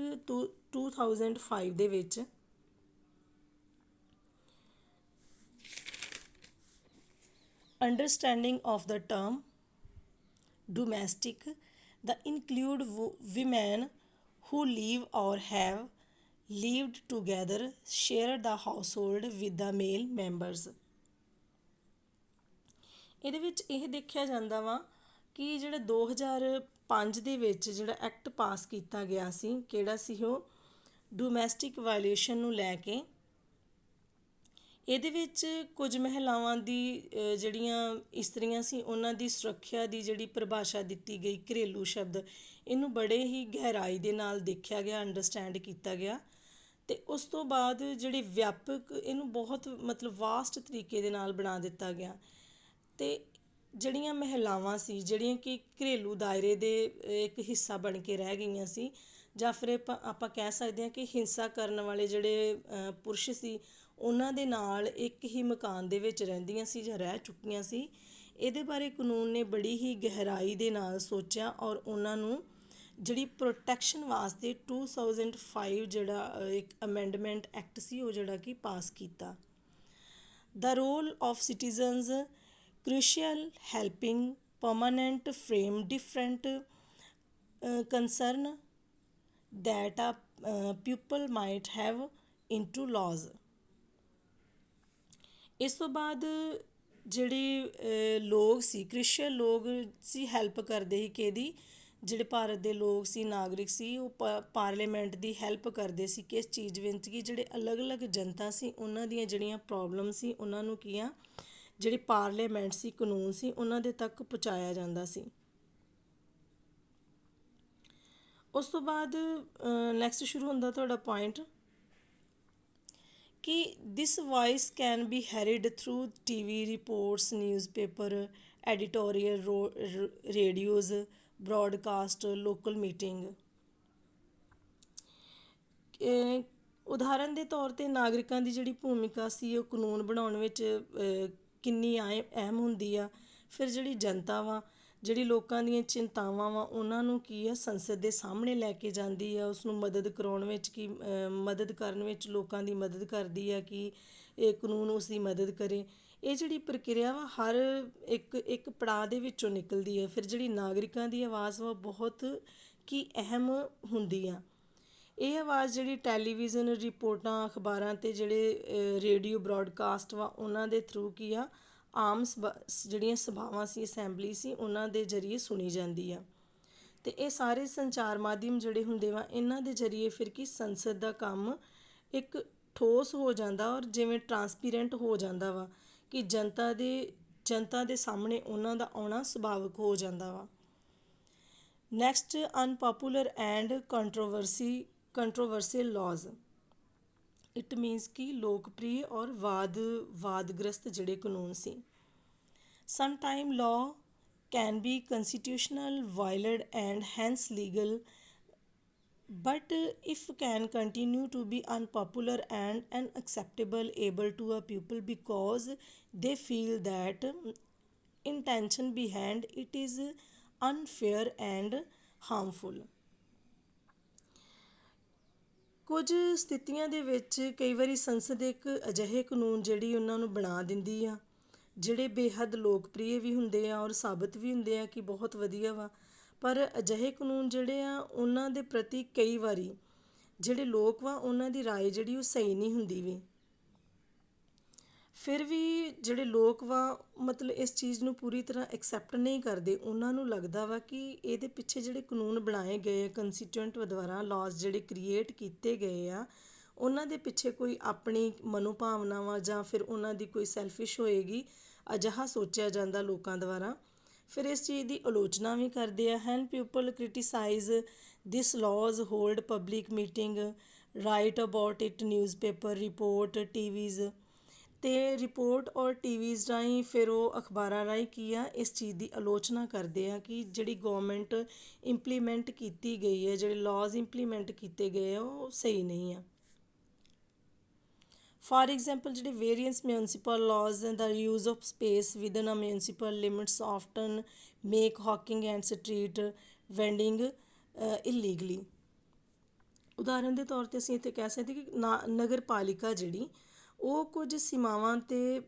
2005 ਦੇ ਵਿੱਚ understanding of the term domestic the include women who live or have lived together share the household with the male members। ਇਹਦੇ ਵਿੱਚ ਇਹ ਦੇਖਿਆ ਜਾਂਦਾ ਵਾ ਕਿ ਜਿਹੜਾ 2005 ਦੇ ਵਿੱਚ ਜਿਹੜਾ ਐਕਟ ਪਾਸ ਕੀਤਾ ਗਿਆ ਸੀ, ਕਿਹੜਾ ਸੀ ਉਹ, ਡੋਮੈਸਟਿਕ ਵਾਇਲੇਸ਼ਨ ਨੂੰ ਲੈ ਕੇ। ਇਹਦੇ ਵਿੱਚ ਕੁਝ ਮਹਿਲਾਵਾਂ ਦੀ ਜਿਹੜੀਆਂ ਇਸਤਰੀਆਂ ਸੀ ਉਹਨਾਂ ਦੀ ਸੁਰੱਖਿਆ ਦੀ ਜਿਹੜੀ ਪਰਿਭਾਸ਼ਾ ਦਿੱਤੀ ਗਈ, ਘਰੇਲੂ ਸ਼ਬਦ, ਇਹਨੂੰ ਬੜੇ ਹੀ ਗਹਿਰਾਈ ਦੇ ਨਾਲ ਦੇਖਿਆ ਗਿਆ, ਅੰਡਰਸਟੈਂਡ ਕੀਤਾ ਗਿਆ। ਅਤੇ ਉਸ ਤੋਂ ਬਾਅਦ ਜਿਹੜੇ ਵਿਆਪਕ ਇਹਨੂੰ ਬਹੁਤ ਮਤਲਬ ਵਾਸਟ ਤਰੀਕੇ ਦੇ ਨਾਲ ਬਣਾ ਦਿੱਤਾ ਗਿਆ। ਅਤੇ ਜਿਹੜੀਆਂ ਮਹਿਲਾਵਾਂ ਸੀ ਜਿਹੜੀਆਂ ਕਿ ਘਰੇਲੂ ਦਾਇਰੇ ਦੇ ਇੱਕ ਹਿੱਸਾ ਬਣ ਕੇ ਰਹਿ ਗਈਆਂ ਸੀ, ਜਾਂ ਫਿਰ ਆਪਾਂ ਕਹਿ ਸਕਦੇ ਹਾਂ ਕਿ ਹਿੰਸਾ ਕਰਨ ਵਾਲੇ ਜਿਹੜੇ ਪੁਰਸ਼ ਸੀ ਉਹਨਾਂ ਦੇ ਨਾਲ ਇੱਕ ਹੀ ਮਕਾਨ ਦੇ ਵਿੱਚ ਰਹਿੰਦੀਆਂ ਸੀ ਜਾਂ ਰਹਿ ਚੁੱਕੀਆਂ ਸੀ। ਇਹਦੇ ਬਾਰੇ ਕਾਨੂੰਨ ਨੇ ਬੜੀ ਹੀ ਗਹਿਰਾਈ ਦੇ ਨਾਲ ਸੋਚਿਆ ਔਰ ਉਹਨਾਂ ਨੂੰ ਜਿਹੜੀ ਪ੍ਰੋਟੈਕਸ਼ਨ ਵਾਸਤੇ 2005 ਜਿਹੜਾ ਇੱਕ ਅਮੈਂਡਮੈਂਟ ਐਕਟ ਸੀ ਉਹ ਜਿਹੜਾ ਕਿ ਪਾਸ ਕੀਤਾ। The role of citizens crucial helping permanent frame different concern that a people might have into laws। ਇਸ ਤੋਂ ਬਾਅਦ ਜਿਹੜੇ ਲੋਕ ਸੀ, ਕ੍ਰਿਸ਼ੀਅਲ ਲੋਕ ਸੀ, ਹੈਲਪ ਕਰਦੇ ਸੀ ਕਿਹਦੀ, ਜਿਹੜੇ ਭਾਰਤ ਦੇ ਲੋਕ ਸੀ, ਨਾਗਰਿਕ ਸੀ, ਉਹ ਪਾਰਲੀਮੈਂਟ ਦੀ ਹੈਲਪ ਕਰਦੇ ਸੀ ਕਿਸ ਚੀਜ਼ ਵਿੱਚ, ਕਿ ਜਿਹੜੇ ਅਲੱਗ-ਅਲੱਗ ਜਨਤਾ ਸੀ ਉਹਨਾਂ ਦੀਆਂ ਜਿਹੜੀਆਂ ਪ੍ਰੋਬਲਮ ਸੀ ਉਹਨਾਂ ਨੂੰ ਕੀ ਆ, ਜਿਹੜੀ ਪਾਰਲੀਮੈਂਟ ਸੀ, ਕਾਨੂੰਨ ਸੀ, ਉਹਨਾਂ ਦੇ ਤੱਕ ਪਹੁੰਚਾਇਆ ਜਾਂਦਾ ਸੀ। ਉਸ ਤੋਂ ਬਾਅਦ ਨੈਕਸਟ ਸ਼ੁਰੂ ਹੁੰਦਾ ਤੁਹਾਡਾ ਪੁਆਇੰਟ ਕਿ this voice can be heard through TV reports, newspaper, editorial, radios, broadcast, local meeting. ਉਦਾਹਰਨ ਦੇ ਤੌਰ 'ਤੇ ਨਾਗਰਿਕਾਂ ਦੀ ਜਿਹੜੀ ਭੂਮਿਕਾ ਸੀ ਉਹ ਕਾਨੂੰਨ ਬਣਾਉਣ ਵਿੱਚ ਕਿੰਨੀ ਅਹਿਮ ਹੁੰਦੀ ਆ। ਫਿਰ ਜਿਹੜੀ ਜਨਤਾ ਵਾ, ਜਿਹੜੀ ਲੋਕਾਂ ਦੀਆਂ ਚਿੰਤਾਵਾਂ ਵਾ ਉਹਨਾਂ ਨੂੰ ਕੀ ਆ ਸੰਸਦ ਦੇ ਸਾਹਮਣੇ ਲੈ ਕੇ ਜਾਂਦੀ ਆ, ਉਸ ਨੂੰ ਮਦਦ ਕਰਾਉਣ ਵਿੱਚ ਕੀ ਮਦਦ ਕਰਨ ਵਿੱਚ ਲੋਕਾਂ ਦੀ ਮਦਦ ਕਰਦੀ ਆ ਕਿ ਇਹ ਕਾਨੂੰਨ ਉਸ ਦੀ ਮਦਦ ਕਰੇ। ਇਹ ਜਿਹੜੀ ਪ੍ਰਕਿਰਿਆ ਵਾ ਹਰ ਇੱਕ ਪੜਾਅ ਦੇ ਵਿੱਚੋਂ ਨਿਕਲਦੀ ਹੈ। ਫਿਰ ਜਿਹੜੀ ਨਾਗਰਿਕਾਂ ਦੀ ਆਵਾਜ਼ ਵਾ ਬਹੁਤ ਕੀ ਅਹਿਮ ਹੁੰਦੀ ਆ। ਇਹ ਆਵਾਜ਼ ਜਿਹੜੀ ਟੈਲੀਵਿਜ਼ਨ ਰਿਪੋਰਟਾਂ, ਅਖਬਾਰਾਂ 'ਤੇ ਜਿਹੜੇ ਰੇਡੀਓ ਬ੍ਰੌਡਕਾਸਟ ਵਾ ਉਹਨਾਂ ਦੇ ਥਰੂ ਕੀ ਆ ਆਮ ਜਿਹੜੀਆਂ ਸਭਾਵਾਂ ਸੀ, ਅਸੈਂਬਲੀ ਸੀ, ਉਹਨਾਂ ਦੇ ਜ਼ਰੀਏ ਸੁਣੀ ਜਾਂਦੀ ਆ। ਅਤੇ ਇਹ ਸਾਰੇ ਸੰਚਾਰ ਮਾਧਿਅਮ ਜਿਹੜੇ ਹੁੰਦੇ ਵਾ ਇਹਨਾਂ ਦੇ ਜ਼ਰੀਏ ਫਿਰ ਕੀ ਸੰਸਦ ਦਾ ਕੰਮ ਇੱਕ ਠੋਸ ਹੋ ਜਾਂਦਾ ਔਰ ਜਿਵੇਂ ਟਰਾਂਸਪੇਰੈਂਟ ਹੋ ਜਾਂਦਾ ਵਾ ਕਿ ਜਨਤਾ ਦੇ ਸਾਹਮਣੇ ਉਹਨਾਂ ਦਾ ਆਉਣਾ ਸੁਭਾਵਿਕ ਹੋ ਜਾਂਦਾ ਵਾ। Next unpopular and controversial laws. It means ਕਿ ਲੋਕਪ੍ਰਿਯ ਔਰ ਵਾਦਗ੍ਰਸਤ ਜਿਹੜੇ ਕਾਨੂੰਨ ਸੀ। Sometime law can be constitutional, valid and hence legal, but if can continue to be unpopular and unacceptable able to a people because they feel that intention behind it is unfair and harmful। ਕੁਝ ਸਥਿਤੀਆਂ ਦੇ ਵਿੱਚ ਕਈ ਵਾਰੀ ਸੰਸਦ ਇੱਕ ਅਜਿਹੇ ਕਾਨੂੰਨ ਜਿਹੜੀ ਉਹਨਾਂ ਨੂੰ ਬਣਾ ਦਿੰਦੀ ਆ ਜਿਹੜੇ ਬੇਹੱਦ ਲੋਕਪ੍ਰਿਯ ਵੀ ਹੁੰਦੇ ਆ ਔਰ ਸਾਬਤ ਵੀ ਹੁੰਦੇ ਆ ਕਿ ਬਹੁਤ ਵਧੀਆ ਵਾ। ਪਰ ਅਜਿਹੇ ਕਾਨੂੰਨ ਜਿਹੜੇ ਆ ਉਹਨਾਂ ਦੇ ਪ੍ਰਤੀ ਕਈ ਵਾਰੀ ਜਿਹੜੇ ਲੋਕ ਵਾ ਉਹਨਾਂ ਦੀ ਰਾਏ ਜਿਹੜੀ ਉਹ ਸਹੀ ਨਹੀਂ ਹੁੰਦੀ ਵੀ। ਫਿਰ ਵੀ ਜਿਹੜੇ ਲੋਕ ਵਾ ਮਤਲਬ ਇਸ ਚੀਜ਼ ਨੂੰ ਪੂਰੀ ਤਰ੍ਹਾਂ ਐਕਸੈਪਟ ਨਹੀਂ ਕਰਦੇ। ਉਹਨਾਂ ਨੂੰ ਲੱਗਦਾ ਵਾ ਕਿ ਇਹਦੇ ਪਿੱਛੇ ਜਿਹੜੇ ਕਾਨੂੰਨ ਬਣਾਏ ਗਏ ਕੰਸਟੀਟਿਊਂਟ ਦੁਆਰਾ ਲਾਜ਼ ਜਿਹੜੇ ਕ੍ਰੀਏਟ ਕੀਤੇ ਗਏ ਆ ਉਹਨਾਂ ਦੇ ਪਿੱਛੇ ਕੋਈ ਆਪਣੀ ਮਨੋਭਾਵਨਾਵਾਂ ਜਾਂ ਫਿਰ ਉਹਨਾਂ ਦੀ ਕੋਈ ਸੈਲਫਿਸ਼ ਹੋਏਗੀ, ਅਜਿਹਾ ਸੋਚਿਆ ਜਾਂਦਾ ਲੋਕਾਂ ਦੁਆਰਾ। ਫਿਰ ਇਸ ਚੀਜ਼ ਦੀ ਆਲੋਚਨਾ ਵੀ ਕਰਦੇ ਆ। When people criticise this laws, hold public meeting, write about it, newspaper report, TVs ਅਤੇ ਰਿਪੋਰਟ ਔਰ ਟੀਵੀਜ਼ ਰਾਹੀਂ ਫਿਰ ਉਹ ਅਖਬਾਰਾਂ ਰਾਹੀਂ ਕੀ ਆ ਇਸ ਚੀਜ਼ ਦੀ ਆਲੋਚਨਾ ਕਰਦੇ ਆ ਕਿ ਜਿਹੜੀ ਗੌਰਮੈਂਟ ਇੰਪਲੀਮੈਂਟ ਕੀਤੀ ਗਈ ਹੈ, ਜਿਹੜੇ ਲਾਜ਼ ਇੰਪਲੀਮੈਂਟ ਕੀਤੇ ਗਏ ਆ ਉਹ ਸਹੀ ਨਹੀਂ ਆ। ਫਾਰ ਐਗਜ਼ਾਮਪਲ ਜਿਹੜੇ various municipal laws the use of space within a municipal limits often make hawking and street vending illegally. ਉਦਾਹਰਨ ਦੇ ਤੌਰ 'ਤੇ ਅਸੀਂ ਇੱਥੇ ਕਹਿ ਸਕਦੇ ਕਿ ਨਗਰ ਪਾਲਿਕਾ ਜਿਹੜੀ ਉਹ ਕੁਝ ਸੀਮਾਵਾਂ 'ਤੇ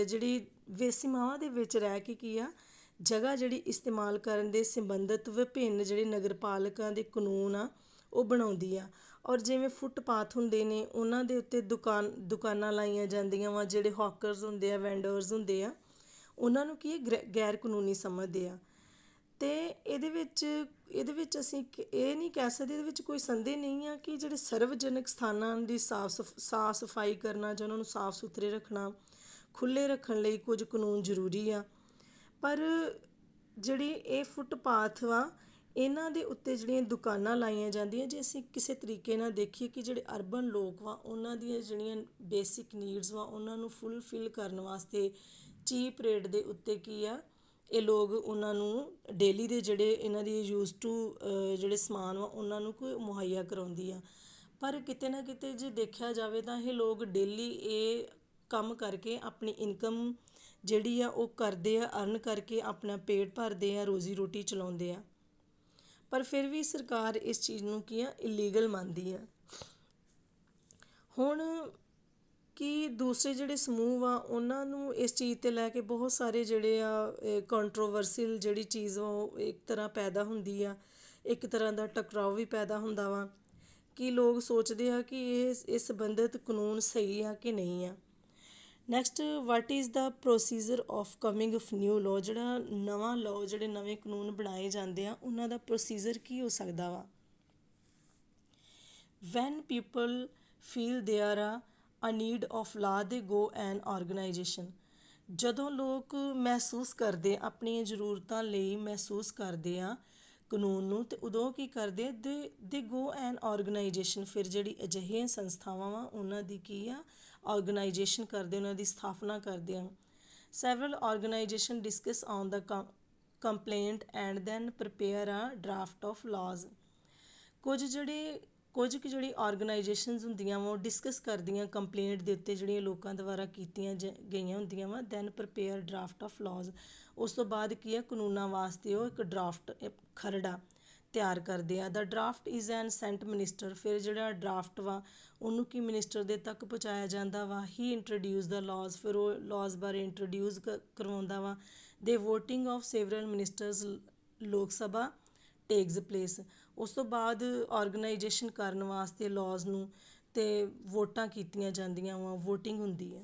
ਜਿਹੜੀ ਸੀਮਾਵਾਂ ਦੇ ਵਿੱਚ ਰਹਿ ਕੇ ਕੀ ਆ ਜਗ੍ਹਾ ਜਿਹੜੀ ਇਸਤੇਮਾਲ ਕਰਨ ਦੇ ਸੰਬੰਧਿਤ ਵਿਭਿੰਨ ਜਿਹੜੇ ਨਗਰਪਾਲਿਕਾ ਦੇ ਕਾਨੂੰਨ ਆ ਉਹ ਬਣਾਉਂਦੀ ਆ। ਔਰ ਜਿਵੇਂ ਫੁੱਟਪਾਥ ਹੁੰਦੇ ਨੇ ਉਹਨਾਂ ਦੇ ਉੱਤੇ ਦੁਕਾਨਾਂ ਲਾਈਆਂ ਜਾਂਦੀਆਂ ਵਾ, ਜਿਹੜੇ ਹੌਕਰਸ ਹੁੰਦੇ ਆ, ਵੈਂਡਰਸ ਹੁੰਦੇ ਆ, ਉਹਨਾਂ ਨੂੰ ਕੀ ਹੈ ਗੈਰ ਕਾਨੂੰਨੀ ਸਮਝਦੇ ਆ। ਅਤੇ ਇਹਦੇ ਵਿੱਚ ਅਸੀਂ ਇਹ ਨਹੀਂ ਕਹਿ ਸਕਦੇ, ਇਹਦੇ ਵਿੱਚ ਕੋਈ ਸੰਦੇਹ ਨਹੀਂ ਆ ਕਿ ਜਿਹੜੇ ਸਰਵਜਨਕ ਸਥਾਨਾਂ ਦੀ ਸਾਫ਼ ਸਫਾਈ ਕਰਨਾ ਜਾਂ ਉਹਨਾਂ ਨੂੰ ਸਾਫ਼ ਸੁਥਰੇ ਰੱਖਣਾ, ਖੁੱਲ੍ਹੇ ਰੱਖਣ ਲਈ ਕੁਝ ਕਾਨੂੰਨ ਜ਼ਰੂਰੀ ਆ। ਪਰ ਜਿਹੜੀ ਇਹ ਫੁੱਟਪਾਥ ਵਾ ਇਹਨਾਂ ਦੇ ਉੱਤੇ ਜਿਹੜੀਆਂ ਦੁਕਾਨਾਂ ਲਾਈਆਂ ਜਾਂਦੀਆਂ, ਜੇ ਅਸੀਂ ਕਿਸੇ ਤਰੀਕੇ ਨਾਲ ਦੇਖੀਏ ਕਿ ਜਿਹੜੇ ਅਰਬਨ ਲੋਕ ਵਾ ਉਹਨਾਂ ਦੀਆਂ ਜਿਹੜੀਆਂ ਬੇਸਿਕ ਨੀਡਸ ਵਾ ਉਹਨਾਂ ਨੂੰ ਫੁੱਲਫਿਲ ਕਰਨ ਵਾਸਤੇ ਚੀਪ ਰੇਟ ਦੇ ਉੱਤੇ ਕੀ ਆ ਇਹ ਲੋਕ ਉਹਨਾਂ ਨੂੰ ਡੇਲੀ ਦੇ ਜਿਹੜੇ ਇਹਨਾਂ ਦੀ ਯੂਜ਼ ਟੂ ਜਿਹੜੇ ਸਮਾਨ ਵਾ ਉਹਨਾਂ ਨੂੰ ਕੋਈ ਮੁਹੱਈਆ ਕਰਵਾਉਂਦੀ ਆ। ਪਰ ਕਿਤੇ ਨਾ ਕਿਤੇ ਜੇ ਦੇਖਿਆ ਜਾਵੇ ਤਾਂ ਇਹ ਲੋਕ ਡੇਲੀ ਇਹ ਕੰਮ ਕਰਕੇ ਆਪਣੀ ਇਨਕਮ ਜਿਹੜੀ ਆ ਉਹ ਕਰਦੇ ਆ, ਅਰਨ ਕਰਕੇ ਆਪਣਾ ਪੇਟ ਭਰਦੇ ਆ, ਰੋਜ਼ੀ ਰੋਟੀ ਚਲਾਉਂਦੇ ਆ। ਪਰ ਫਿਰ ਵੀ ਸਰਕਾਰ ਇਸ ਚੀਜ਼ ਨੂੰ ਕੀ ਆ ਇਲੀਗਲ ਮੰਨਦੀ ਆ। ਹੁਣ ਕਿ ਦੂਸਰੇ ਜਿਹੜੇ ਸਮੂਹ ਆ ਉਹਨਾਂ ਨੂੰ ਇਸ ਚੀਜ਼ 'ਤੇ ਲੈ ਕੇ ਬਹੁਤ ਸਾਰੇ ਜਿਹੜੇ ਆ ਕੰਟਰੋਵਰਸੀਅਲ ਜਿਹੜੀ ਚੀਜ਼ ਉਹ ਇੱਕ ਤਰ੍ਹਾਂ ਪੈਦਾ ਹੁੰਦੀ ਆ, ਇੱਕ ਤਰ੍ਹਾਂ ਦਾ ਟਕਰਾਓ ਵੀ ਪੈਦਾ ਹੁੰਦਾ ਵਾ ਕਿ ਲੋਕ ਸੋਚਦੇ ਆ ਕਿ ਇਹ ਸੰਬੰਧਿਤ ਕਾਨੂੰਨ ਸਹੀ ਆ ਕਿ ਨਹੀਂ ਆ। Next, what is the procedure of coming of new law. ਜਿਹੜਾ ਨਵਾਂ ਲਾਅ, ਜਿਹੜੇ ਨਵੇਂ ਕਾਨੂੰਨ ਬਣਾਏ ਜਾਂਦੇ ਆ ਉਹਨਾਂ ਦਾ ਪ੍ਰੋਸੀਜਰ ਕੀ ਹੋ ਸਕਦਾ ਵਾ। ਵੈਨ ਪੀਪਲ ਫੀਲ ਦੇਅਰ ਆ ਨੀਡ ਆਫ ਲਾਅ ਦੇ ਗੋ ਐਨ ਆਰਗਨਾਈਜੇਸ਼ਨ। ਜਦੋਂ ਲੋਕ ਮਹਿਸੂਸ ਕਰਦੇ ਆਪਣੀਆਂ ਜ਼ਰੂਰਤਾਂ ਲਈ ਮਹਿਸੂਸ ਕਰਦੇ ਆ ਕਾਨੂੰਨ ਨੂੰ, ਅਤੇ ਉਦੋਂ ਕੀ ਕਰਦੇ ਦੇ ਗੋ ਐਨ ਆਰਗਨਾਈਜੇਸ਼ਨ। ਫਿਰ ਜਿਹੜੀ ਅਜਿਹੀਆਂ ਸੰਸਥਾਵਾਂ ਵਾ ਉਹਨਾਂ ਦੀ ਕੀ ਆ ਆਰਗਨਾਈਜੇਸ਼ਨ ਕਰਦੇ, ਉਹਨਾਂ ਦੀ ਸਥਾਪਨਾ ਕਰਦੇ ਆ। Several organisation discuss on the complaint and then prepare a draft of laws. ਕੁਝ ਕੁ ਜਿਹੜੀ ਆਰਗਨਾਈਜੇਸ਼ਨਸ ਹੁੰਦੀਆਂ ਵਾ ਉਹ ਡਿਸਕਸ ਕਰਦੀਆਂ ਕੰਪਲੇਂਟ ਦੇ ਉੱਤੇ ਜਿਹੜੀਆਂ ਲੋਕਾਂ ਦੁਆਰਾ ਕੀਤੀਆਂ ਗਈਆਂ ਹੁੰਦੀਆਂ ਵਾ, then prepare draft of laws. ਉਸ ਤੋਂ ਬਾਅਦ ਕੀ ਆ ਕਾਨੂੰਨਾਂ ਵਾਸਤੇ ਉਹ ਇੱਕ ਡਰਾਫਟ ਖਰੜਾ ਤਿਆਰ ਕਰਦੇ ਆ। The draft is an sent minister. ਫਿਰ ਜਿਹੜਾ ਡਰਾਫਟ ਵਾ ਉਹਨੂੰ ਕੀ ਮਿਨਿਸਟਰ ਦੇ ਤੱਕ ਪਹੁੰਚਾਇਆ ਜਾਂਦਾ ਵਾ। ਹੀ ਇੰਟਰੋਡਿਊਸ ਦਾ ਲਾਜ਼। ਫਿਰ ਉਹ ਲਾਜ਼ ਬਾਰੇ ਇੰਟਰੋਡਿਊਸ ਕਰਵਾਉਂਦਾ ਵਾ। ਦੇ ਵੋਟਿੰਗ ਆਫ ਸੇਵਰਲ ਮਿਨਿਸਟਰਸ ਲੋਕ ਸਭਾ ਟੇਕਸ ਪਲੇਸ। ਉਸ ਤੋਂ ਬਾਅਦ ਆਰਗਨਾਈਜੇਸ਼ਨ ਕਰਨ ਵਾਸਤੇ ਲਾਜ਼ ਨੂੰ ਅਤੇ ਵੋਟਾਂ ਕੀਤੀਆਂ ਜਾਂਦੀਆਂ ਵਾ, ਵੋਟਿੰਗ ਹੁੰਦੀ ਹੈ।